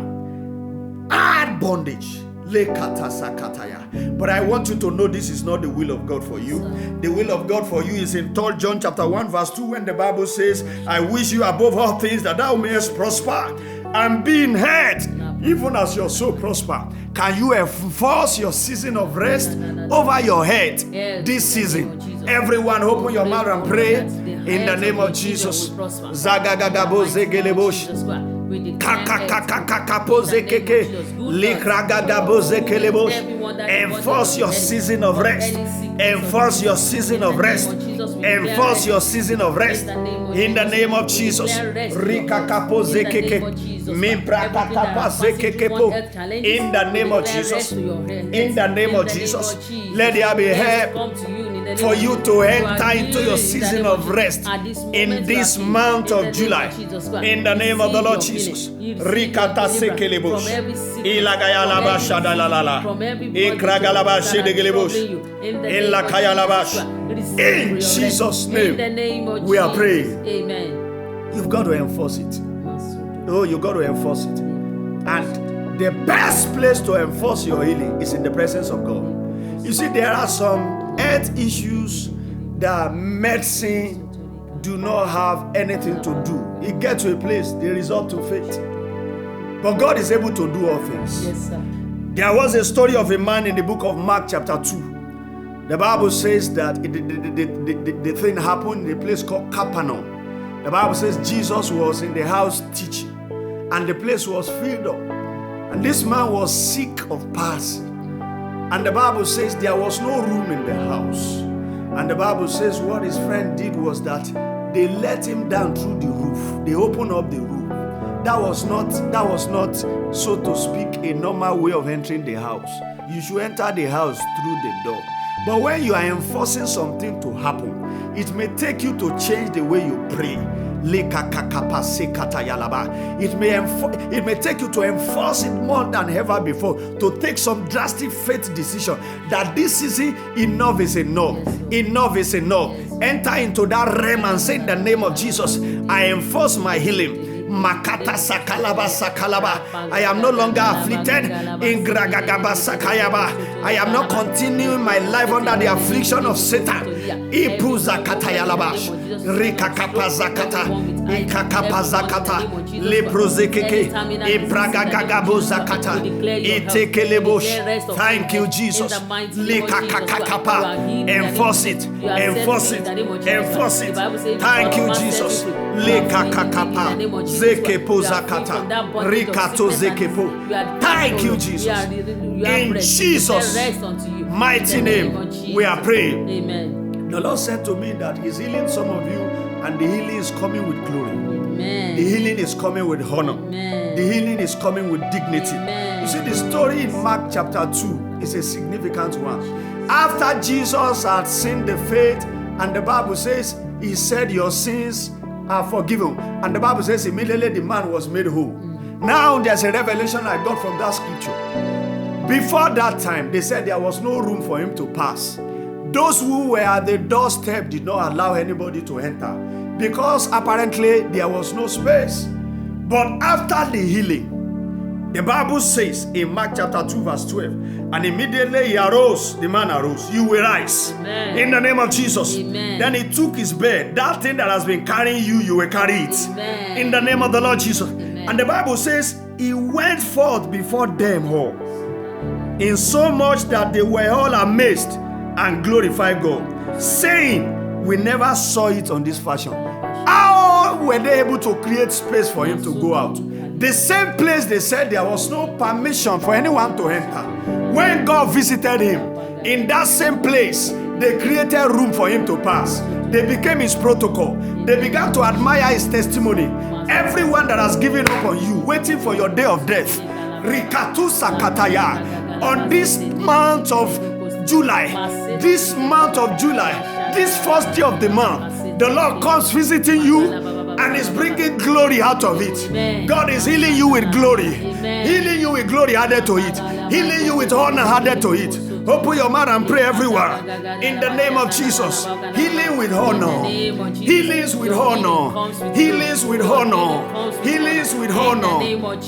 B: Hard bondage. But I want you to know this is not the will of God for you. The will of God for you is in 3 John chapter 1 verse 2, when the Bible says, I wish you above all things that thou mayest prosper and be in health, even as your soul prosper. Can you enforce your season of rest over your head this season? Everyone open your mouth and pray in the name of Jesus. Zagagagabo zegelebosh. Enforce your season of rest. Enforce your season of rest. Enforce your season of rest in the name of Jesus. In the name of Jesus. In the name of Jesus. Let there be help for you to enter into your season of rest in this month of July. In the name of the Lord Jesus. Rikata sekelebosh. Ilagayalabash dalalala. Ikragalabash degelebosh. Ilakayalabash. In Jesus' name, we are praying.
C: Amen.
B: You've got to enforce it. Oh, you've got to enforce it. And the best place to enforce your healing is in the presence of God. You see, there are some health issues that medicine do not have anything to do. It gets to a place, they resort to faith. But God is able to do all things.
C: Yes, sir.
B: There was a story of a man in the book of Mark chapter 2. The Bible says that the thing happened in a place called Capernaum. The Bible says Jesus was in the house teaching, and the place was filled up. And this man was sick of palsy. And the Bible says there was no room in the house. And the Bible says what his friend did was that they let him down through the roof. They opened up the roof. That was not, so to speak, a normal way of entering the house. You should enter the house through the door. But when you are enforcing something to happen, it may take you to change the way you pray. It may take you to enforce it more than ever before, to take some drastic faith decision that this season enough is enough. Enough is enough. Enter into that realm and say in the name of Jesus, I enforce my healing. Makata sakalaba sakalaba. I am no longer afflicted. In gragagaba sakayaba. I am not continuing my life under the affliction of Satan. Ipuza katayalabash. Rikakapazakata. Ikakapazakata. Leprozekeke. Ipragagagabozakata. Itekelebosh. Thank you, Jesus. Likakakakapa. Enforce it. Enforce it. Enforce it. Thank you, Jesus. Likakakapa. Zekepo zakata. Rikato zekepo. Thank you, Jesus. In Jesus' mighty name, we are praying.
C: Amen.
B: The Lord said to me that He's healing some of you, and the healing is coming with glory.
C: Amen.
B: The healing is coming with honor.
C: Amen.
B: The healing is coming with dignity.
C: Amen.
B: You see, the story in Mark chapter 2 is a significant one. After Jesus had seen the faith, and the Bible says, He said, your sins are forgiven. And the Bible says immediately the man was made whole. Now there's a revelation I got from that scripture. Before that time, they said there was no room for him to pass. Those who were at the doorstep did not allow anybody to enter, because apparently there was no space. But after the healing, The Bible says in Mark chapter 2 verse 12, and immediately he arose, the man arose. You will rise.
C: Amen.
B: In the name of Jesus.
C: Amen.
B: Then he took his bed. That thing that has been carrying you, you will carry it.
C: Amen.
B: In the name of the Lord Jesus.
C: Amen.
B: And the Bible says he went forth before them all, in so much that they were all amazed and glorified God, saying, we never saw it on this fashion. How were they able to create space for him to go out? The same place they said there was no permission for anyone to enter. When God visited him, in that same place, they created room for him to pass. They became his protocol. They began to admire his testimony. Everyone that has given up on you, waiting for your day of death, Rikatu Sakataya, on this month of July, this first day of the month, the Lord comes visiting you and is bringing glory out of it.
C: Amen.
B: God is healing you with glory.
C: Amen.
B: Healing you with glory added to it. Healing you with honor added to it. Open your mouth and pray everywhere. In the name of Jesus. Healing with honor. Healings with honor. Healings with honor. Healings with honor.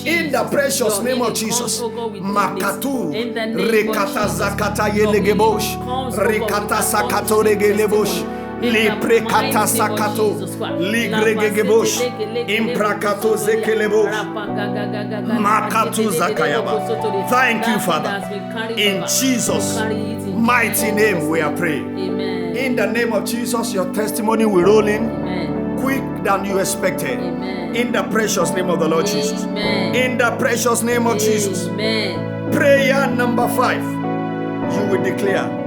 B: In the precious name of Jesus. Makatu. Rekata zakata yelegebosh. Rekata sakato regelebosh. Leprekata sakato, ligregegebosh, imprakato zekelebosh, makatu zakayaba. Thank you, Father. In Jesus' mighty name we are praying.
C: Amen.
B: In the name of Jesus, your testimony will roll in
C: Amen.
B: quick than you expected.
C: Amen.
B: In the precious name of the Lord Jesus.
C: Amen.
B: In the precious name of Jesus.
C: Amen.
B: Prayer number 5. You will declare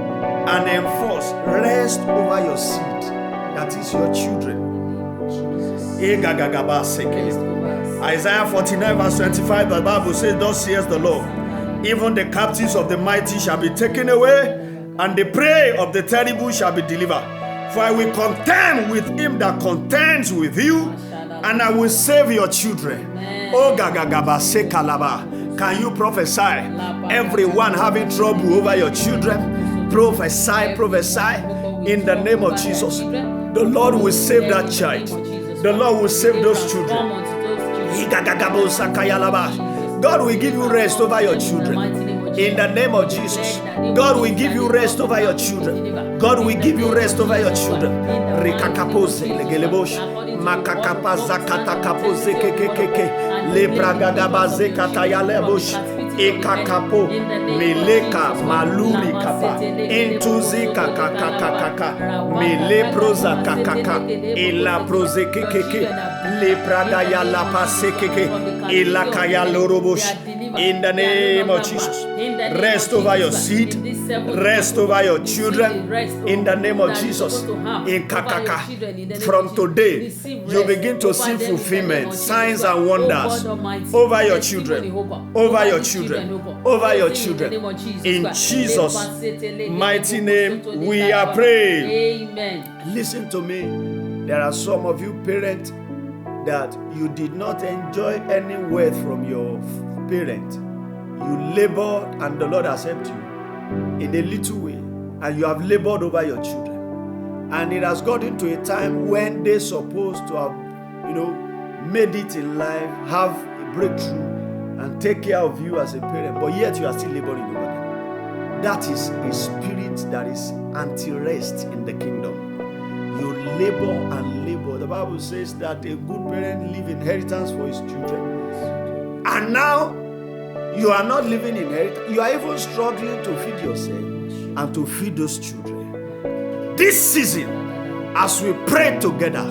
B: and enforce rest over your seed, that is your children. Isaiah 49 verse 25, the Bible says, thus says the Lord, even the captives of the mighty shall be taken away, and the prey of the terrible shall be delivered. For I will contend with him that contends with you, and I will save your children. Oh Gagagaba Sekalaba. Can you prophesy? Everyone having trouble over your children, prophesy in the name of Jesus. The Lord will save that child. The Lord will save those children. God will give you rest over your children. In the name of Jesus. God will give you rest over your children. God will give you rest over your children. Rikakapose legelebosh. Makakapa zakata kapoze kekekeke. Lebragadabaze katayalebosh. Ekakapo meleka maluri kapa entuzi kakakakaka mele proza kakaka ela proze kekeke le prada ya la pase keke ela kaya lorobosh. In the name of Jesus, rest over your seed, rest over your children. In the name of Jesus, in kakaka, from today you begin to see fulfillment, signs and wonders over your children, over your children, over your children. In Jesus' mighty name we are praying.
C: Amen.
B: Listen to me. There are some of you parents that you did not enjoy any wealth from your parent. You labored and the Lord has helped you in a little way, and you have labored over your children, and it has gotten to a time when they're supposed to have made it in life, have a breakthrough and take care of you as a parent, but yet you are still laboring over them. That is a spirit that is anti-rest in the kingdom. You labor and labor. The Bible says that a good parent leaves inheritance for his children. And now, you are not living inheritance. You are even struggling to feed yourself and to feed those children. This season, as we pray together,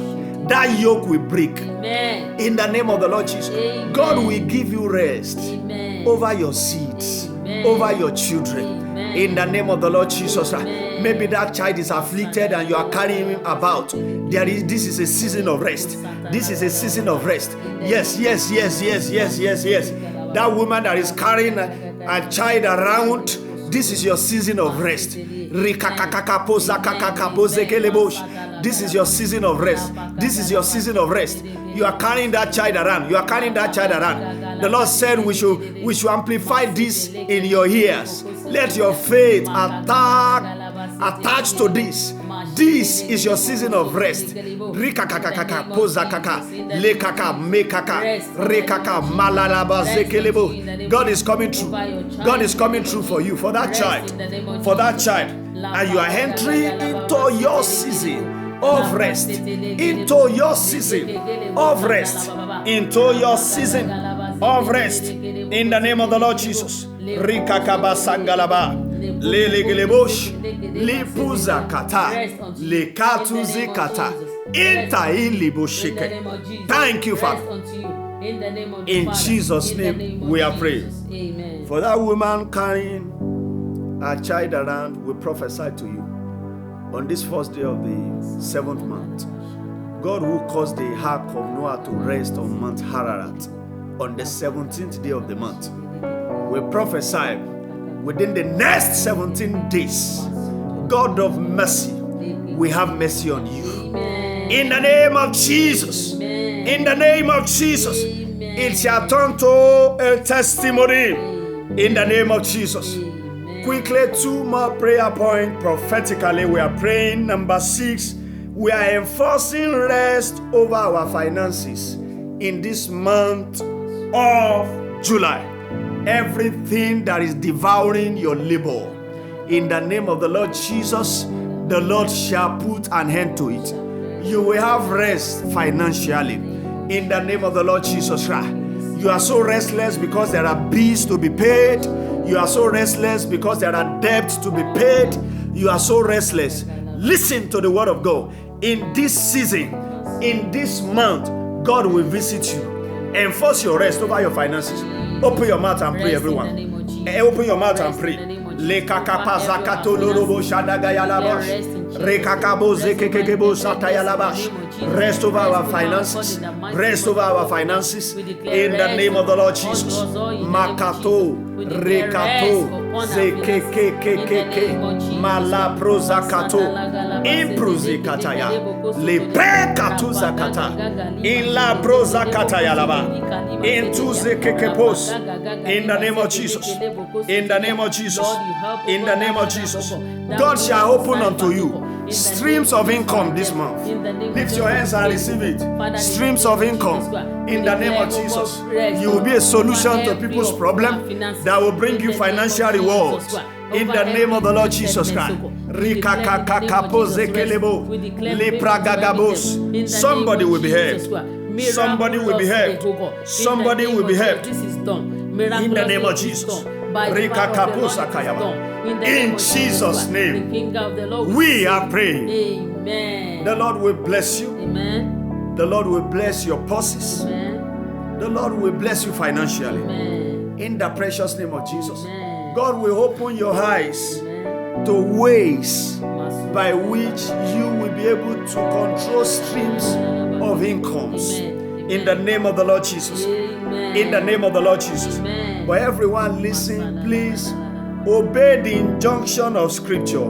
B: that yoke will break.
C: Amen.
B: In the name of the Lord Jesus.
C: Amen.
B: God will give you rest.
C: Amen.
B: Over your seeds,
C: Amen.
B: over your children.
C: Amen.
B: In the name of the Lord Jesus.
C: Amen.
B: Maybe that child is afflicted and you are carrying him about. This is a season of rest. This is a season of rest. Yes. That woman that is carrying a child around, this is your season of rest. This is your season of rest. This is your season of rest. You are carrying that child around. You are carrying that child around. The Lord said we should amplify this in your ears. Let your faith attach to this. This is your season of rest. Rikakakaka, pozakaka, lekaka, mekaka, rekaka, malalaba, zekelebo. God is coming through. God is coming through for you, for that child. For that child. And you are entering into your season of rest. Into your season of rest. Into your season of rest. In the name of the Lord Jesus. Rikakaba sangalaba. Lelegelebosh. Lipuza kata. Lekatuzi kata. Intailiboshike. Thank you, Father. In Jesus' name we are praying. For that woman carrying a child around, we prophesy to you on this first day of the 7th month. God will cause the ark of Noah to rest on Mount Ararat on the 17th day of the month. We prophesy within the next 17 days, God of mercy, we have mercy on you. In the name of Jesus, in the name of Jesus, it shall turn to a testimony. In the name of Jesus. Quickly, 2 more prayer points prophetically. We are praying. Number 6, we are enforcing rest over our finances in this month of July. Everything that is devouring your labor, in the name of the Lord Jesus, the Lord shall put an end to it. You will have rest financially in the name of the Lord Jesus Christ. You are so restless because there are bills to be paid. You are so restless because there are debts to be paid. You are so restless. Listen to the word of God. In this season, in this month, God will visit you. Enforce your rest over your finances. Open your mouth and pray, everyone. Open your mouth and pray. Rest over our finances. Rest over our finances. In the name of the Lord Jesus. Makato, Rekato, Zekekekekeke, Malaprozakato, Improzikataya, Lepekatuzakata, Inlaprozakatayalaba, Intuzekekepos. In the name of Jesus. In the name of Jesus. In the name of Jesus. God shall open unto you streams of income this month. Lift your hands and receive it. Streams of income in the name of Jesus. You will be a solution to people's problem that will bring you financial rewards in the name of the Lord Jesus Christ. Somebody will be helped. Somebody will be helped. Somebody will be helped in the name of Jesus. In Jesus' name, we are praying.
C: Amen.
B: The Lord will bless you.
C: Amen.
B: The Lord will bless your purses.
C: Amen.
B: The Lord will bless you financially.
C: Amen.
B: In the precious name of Jesus.
C: Amen.
B: God will open your eyes to ways by which you will be able to control streams of incomes. In the name of the Lord Jesus. In the name of the Lord Jesus. But everyone listen, please obey the injunction of Scripture.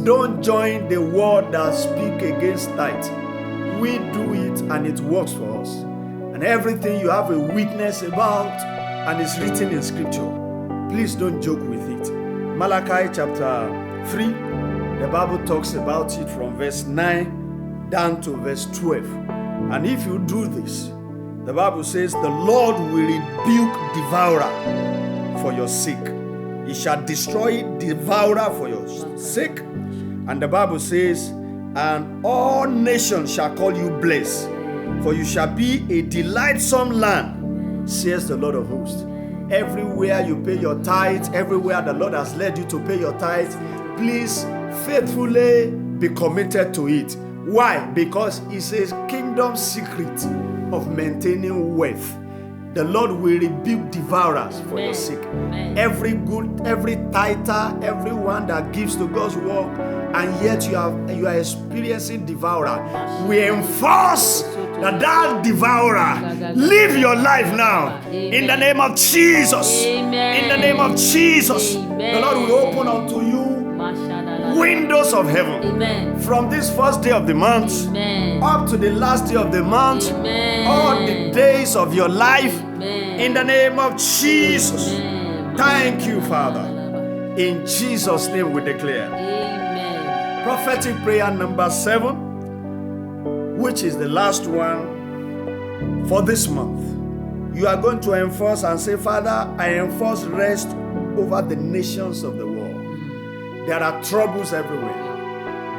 B: Don't join the word that speak against tithe. We do it and it works for us. And everything you have a weakness about and it's written in Scripture, please don't joke with it. Malachi chapter 3, the Bible talks about it from verse 9 down to verse 12. And if you do this, the Bible says the Lord will rebuke devourer for your sake. He shall destroy devourer for your sake. And the Bible says, and all nations shall call you blessed, for you shall be a delightsome land, says the Lord of hosts. Everywhere you pay your tithe, everywhere the Lord has led you to pay your tithe, please faithfully be committed to it. Why? Because it's a kingdom secret of maintaining wealth. The Lord will rebuke devourers for your sake. Every tither, everyone that gives to God's work, and yet you are experiencing devourer, we enforce that devourer live your life now. In the name of Jesus. In the name of Jesus. The Lord will open unto you windows of heaven.
C: Amen.
B: From this first day of the month up to the last day of the month, all the days of your life. In the name of Jesus. Thank you, Father. In Jesus' name we declare.
C: Amen.
B: Prophetic prayer number 7, which is the last one for this month. You are going to enforce and say, Father, I enforce rest over the nations of the world. There are troubles everywhere.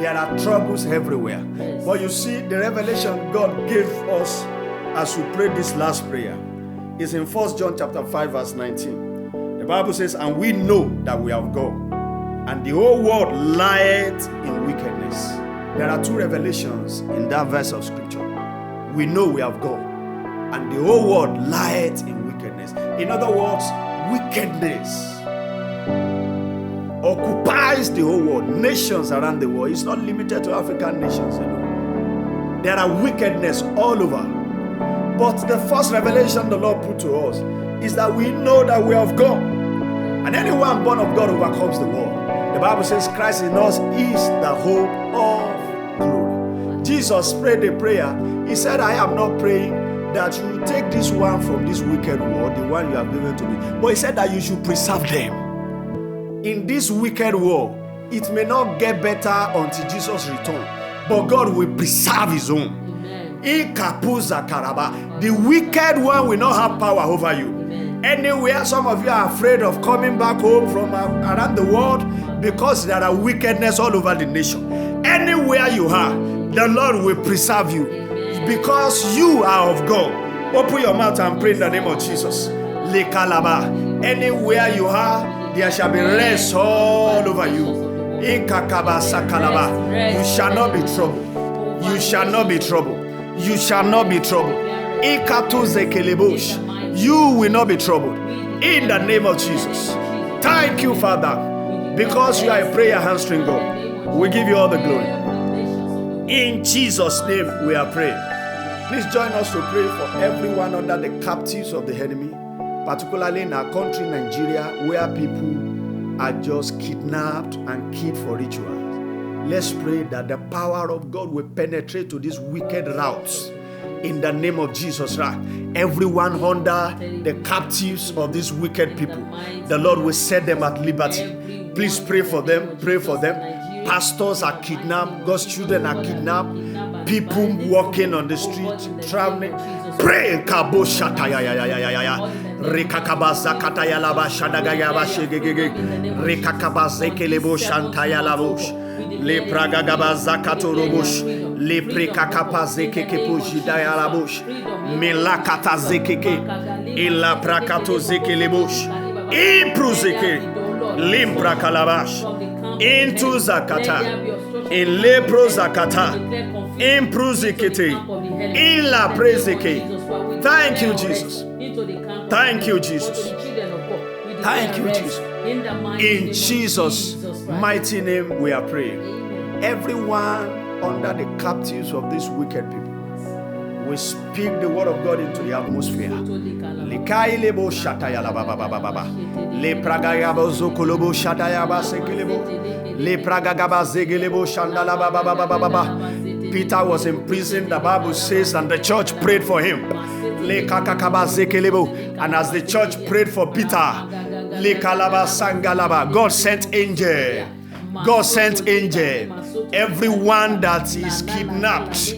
B: There are troubles everywhere.
C: Yes.
B: But you see, the revelation God gave us as we prayed this last prayer is in 1 John chapter 5 verse 19. The Bible says, and we know that we have God, and the whole world lieth in wickedness. There are 2 revelations in that verse of scripture. We know we have God, and the whole world lieth in wickedness. In other words, wickedness occupies the whole world. Nations around the world. It's not limited to African nations alone. There are wickedness all over. But the first revelation the Lord put to us is that we know that we have God, and anyone born of God overcomes the world. The Bible says Christ in us is the hope of glory. Jesus prayed a prayer. He said, I am not praying that you take this one from this wicked world, the one you have given to me, but he said that you should preserve them. In this wicked world, it may not get better until Jesus returns, but God will preserve his own. The wicked one will not have power over you. Anywhere, some of you are afraid of coming back home from around the world because there are wickedness all over the nation. Anywhere you are, the Lord will preserve you because you are of God. Open your mouth and pray in the name of Jesus. Anywhere you are, there shall be rest all over you. You shall not be troubled. You shall not be troubled. You shall not be troubled. You will not be troubled. In the name of Jesus. Thank you, Father, because you are a prayer hamstring God. We give you all the glory. In Jesus' name we are praying. Please join us to pray for everyone under the captives of the enemy, particularly in our country, Nigeria, where people are just kidnapped and killed for rituals. Let's pray that the power of God will penetrate to these wicked routes. In the name of Jesus, right? Everyone under the captives of these wicked people, the Lord will set them at liberty. Please pray for them. Pray for them. Pastors are kidnapped. God's children are kidnapped. People walking on the street, traveling. Pray. Kabo shataya ya ya ya ya ya. Rekakabaza kataya laba shadagaya ba shegegege. Rekakabaze kelebo shantaya labush. Le pragagabaza katorobush. Le prekakapaze kekepuji daya labush. Melakata zekeke. Ila prakato zekelebush. Impruzeke. Limpra kalabash. Into zakata. In lepro zakata. Impruzikete. Ila prezeke. Thank you, Jesus. Thank you, Jesus. Thank you, Jesus. In Jesus' mighty name we are praying. Everyone under the captives of these wicked people, we speak the word of God into the atmosphere. Likailebo shataya la baba baba baba. Le pragayabo zokolobo shataya ba sekelebo. Le pragagaba zegelebo shandala baba baba baba. Peter was in prison, the Bible says, and the church prayed for him. Le kakakaba zekelebo. And as the church prayed for Peter, le kalaba sangalaba, God sent angel. God sent angel. Everyone that is kidnapped,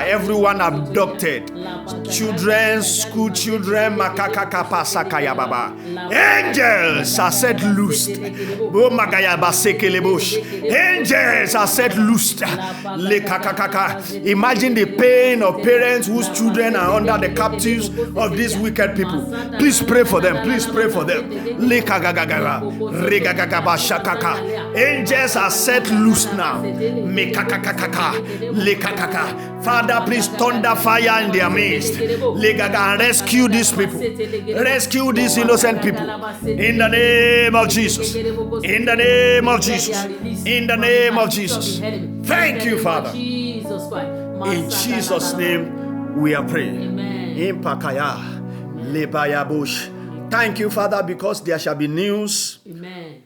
B: everyone abducted, children, school children, angels are set loose. Angels are set loose. Imagine the pain of parents whose children are under the captives of these wicked people. Please pray for them. Please pray for them. Angels are set loose now. Father, please thunder fire in their midst. Rescue these people. Rescue these innocent people. In the name of Jesus. In the name of Jesus. In the name of Jesus. Thank you, Father. In Jesus' name we are praying. Thank you, Father, because there shall be news.
C: Amen.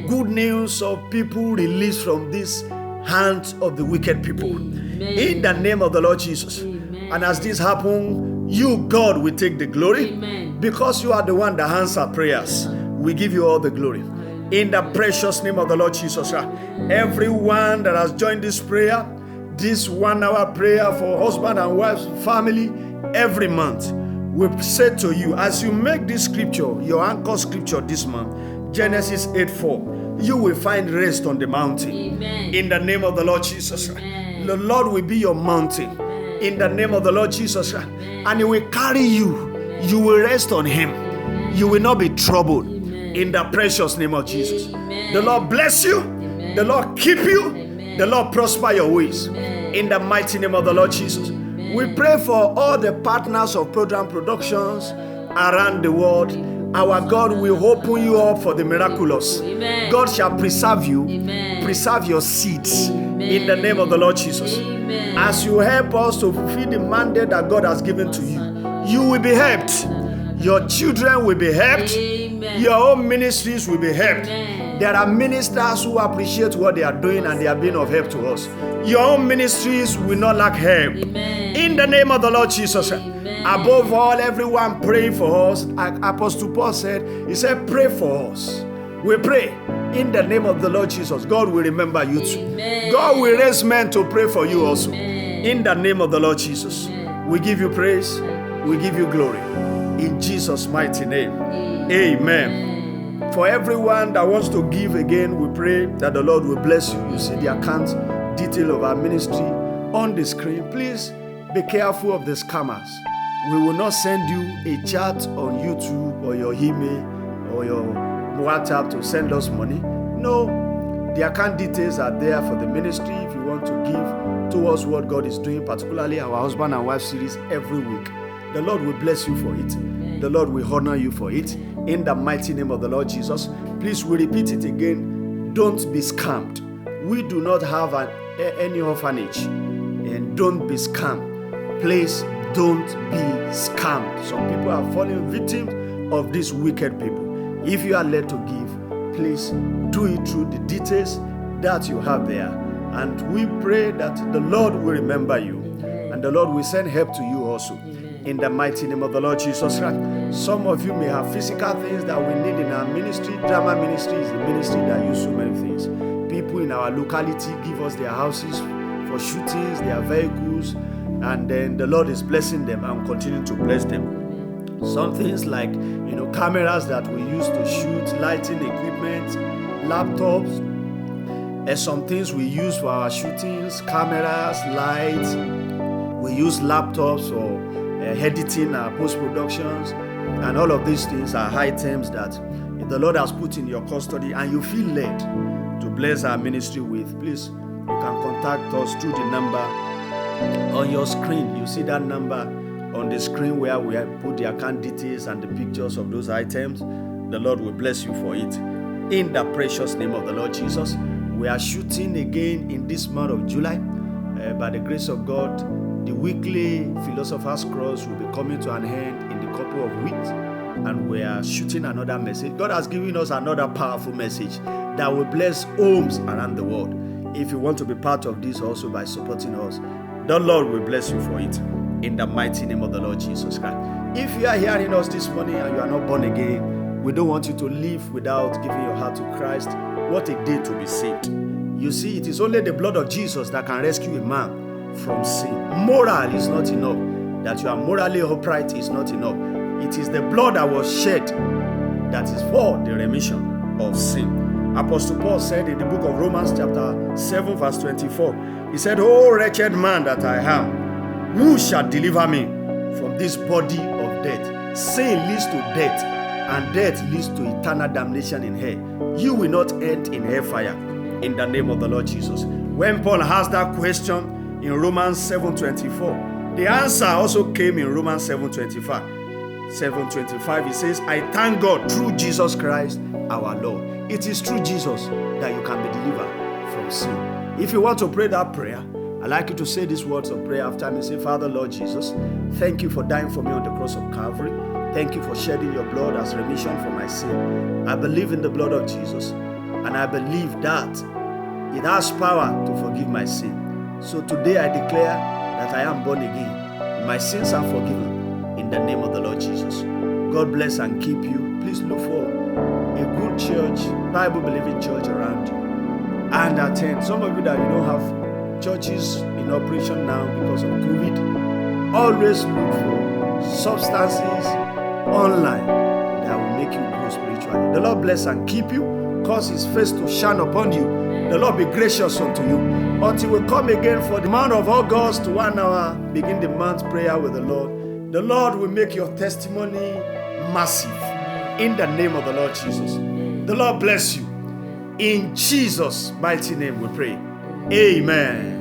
B: Good news of people released from this hands of the wicked people.
C: Amen.
B: In the name of the Lord Jesus.
C: Amen.
B: And as this happens, you, God, will take the glory.
C: Amen.
B: Because you are the one that answers prayers. We give you all the glory. In the precious name of the Lord Jesus. Everyone that has joined this prayer, this 1 hour prayer for husband and wife, family, every month, we say to you, as you make this scripture your anchor scripture this month, Genesis 8:4, you will find rest on the mountain.
C: Amen.
B: In the name of the Lord Jesus.
C: Amen.
B: The Lord will be your mountain.
C: Amen.
B: In the name of the Lord Jesus.
C: Amen.
B: And He will carry you. You will rest on Him. You will not be troubled. In the precious name of Jesus.
C: Amen.
B: The Lord bless you.
C: Amen.
B: The Lord keep you.
C: Amen.
B: The Lord prosper your ways.
C: Amen.
B: In the mighty name of the Lord Jesus. We pray for all the partners of program productions around the world. Our God will open you up for the miraculous.
C: Amen.
B: God shall preserve you.
C: Amen.
B: Preserve your seeds.
C: Amen.
B: In the name of the Lord Jesus.
C: Amen.
B: As you help us to fulfill the mandate that God has given to you, you will be helped. Your children will be helped.
C: Amen.
B: Your own ministries will be helped.
C: Amen.
B: There are ministers who appreciate what they are doing and they are being of help to us. Your own ministries will not lack help.
C: Amen.
B: In the name of the Lord Jesus.
C: Amen.
B: Above all, everyone praying for us. Apostle Paul said, he said, pray for us. We pray in the name of the Lord Jesus. God will remember you too.
C: Amen.
B: God will raise men to pray for you also.
C: Amen.
B: In the name of the Lord Jesus.
C: Amen.
B: We give you praise. We give you glory. In Jesus' mighty name. Amen. For everyone that wants to give again, we pray that the Lord will bless you. You see the account detail of our ministry on the screen. Please be careful of the scammers. We will not send you a chat on YouTube or your email or your WhatsApp to send us money. No, the account details are there for the ministry if you want to give towards what God is doing, particularly our husband and wife series every week. The Lord will bless you for it. The Lord will honor you for it. In the mighty name of the Lord Jesus. Please, we repeat it again. Don't be scammed. We do not have any orphanage. And don't be scammed. Please, don't be scammed. Some people are falling victims of these wicked people. If you are led to give, please do it through the details that you have there. And we pray that the Lord will remember you. And the Lord will send help to you also. In the mighty name of the Lord Jesus Christ. Some of you may have physical things that we need in our ministry. Drama ministry is a ministry that uses so many things. People in our locality give us their houses for shootings, their vehicles, and then the Lord is blessing them and continue to bless them. Some things like, cameras that we use to shoot, lighting equipment, laptops, and some things we use for our shootings, cameras, lights. We use laptops for editing our post-productions, and all of these things are items that if the Lord has put in your custody and you feel led to bless our ministry with, please, you can contact us through the number on your screen. You see that number on the screen where we have put the account details and the pictures of those items. The Lord will bless you for it. In the precious name of the Lord Jesus. We are shooting again in this month of July. By the grace of God, the weekly Philosopher's Cross will be coming to an end in a couple of weeks, and we are shooting another message. God has given us another powerful message that will bless homes around the world. If you want to be part of this also by supporting us, the Lord will bless you for it. In the mighty name of the Lord Jesus Christ. If you are hearing us this morning and you are not born again, we don't want you to live without giving your heart to Christ. What a day to be saved. You see, it is only the blood of Jesus that can rescue a man from sin. Moral is not enough. That you are morally upright is not enough. It is the blood that was shed that is for the remission of sin. Apostle Paul said in the book of Romans chapter 7 verse 24, he said, "O wretched man that I am, who shall deliver me from this body of death?" Sin leads to death, and death leads to eternal damnation in hell. You will not end in hellfire in the name of the Lord Jesus. When Paul asked that question in Romans 7:24, the answer also came in Romans 7:25. He says, "I thank God through Jesus Christ our Lord." It is through Jesus that you can be delivered from sin. If you want to pray that prayer, I'd like you to say these words of prayer after me. Say, "Father, Lord Jesus, thank you for dying for me on the cross of Calvary. Thank you for shedding your blood as remission for my sin. I believe in the blood of Jesus, and I believe that it has power to forgive my sin. So today I declare that I am born again. My sins are forgiven in the name of the Lord Jesus." God bless and keep you. Please look for a good church, Bible-believing church around you and attend. Some of you that you don't have churches in operation now because of COVID, always look for substances online that will make you grow spiritually. The Lord bless and keep you, cause His face to shine upon you. The Lord be gracious unto you. Until we come again for the month of August, 1 hour, begin the month prayer with the Lord. The Lord will make your testimony massive in the name of the Lord Jesus. The Lord bless you. In Jesus' mighty name we pray. Amen.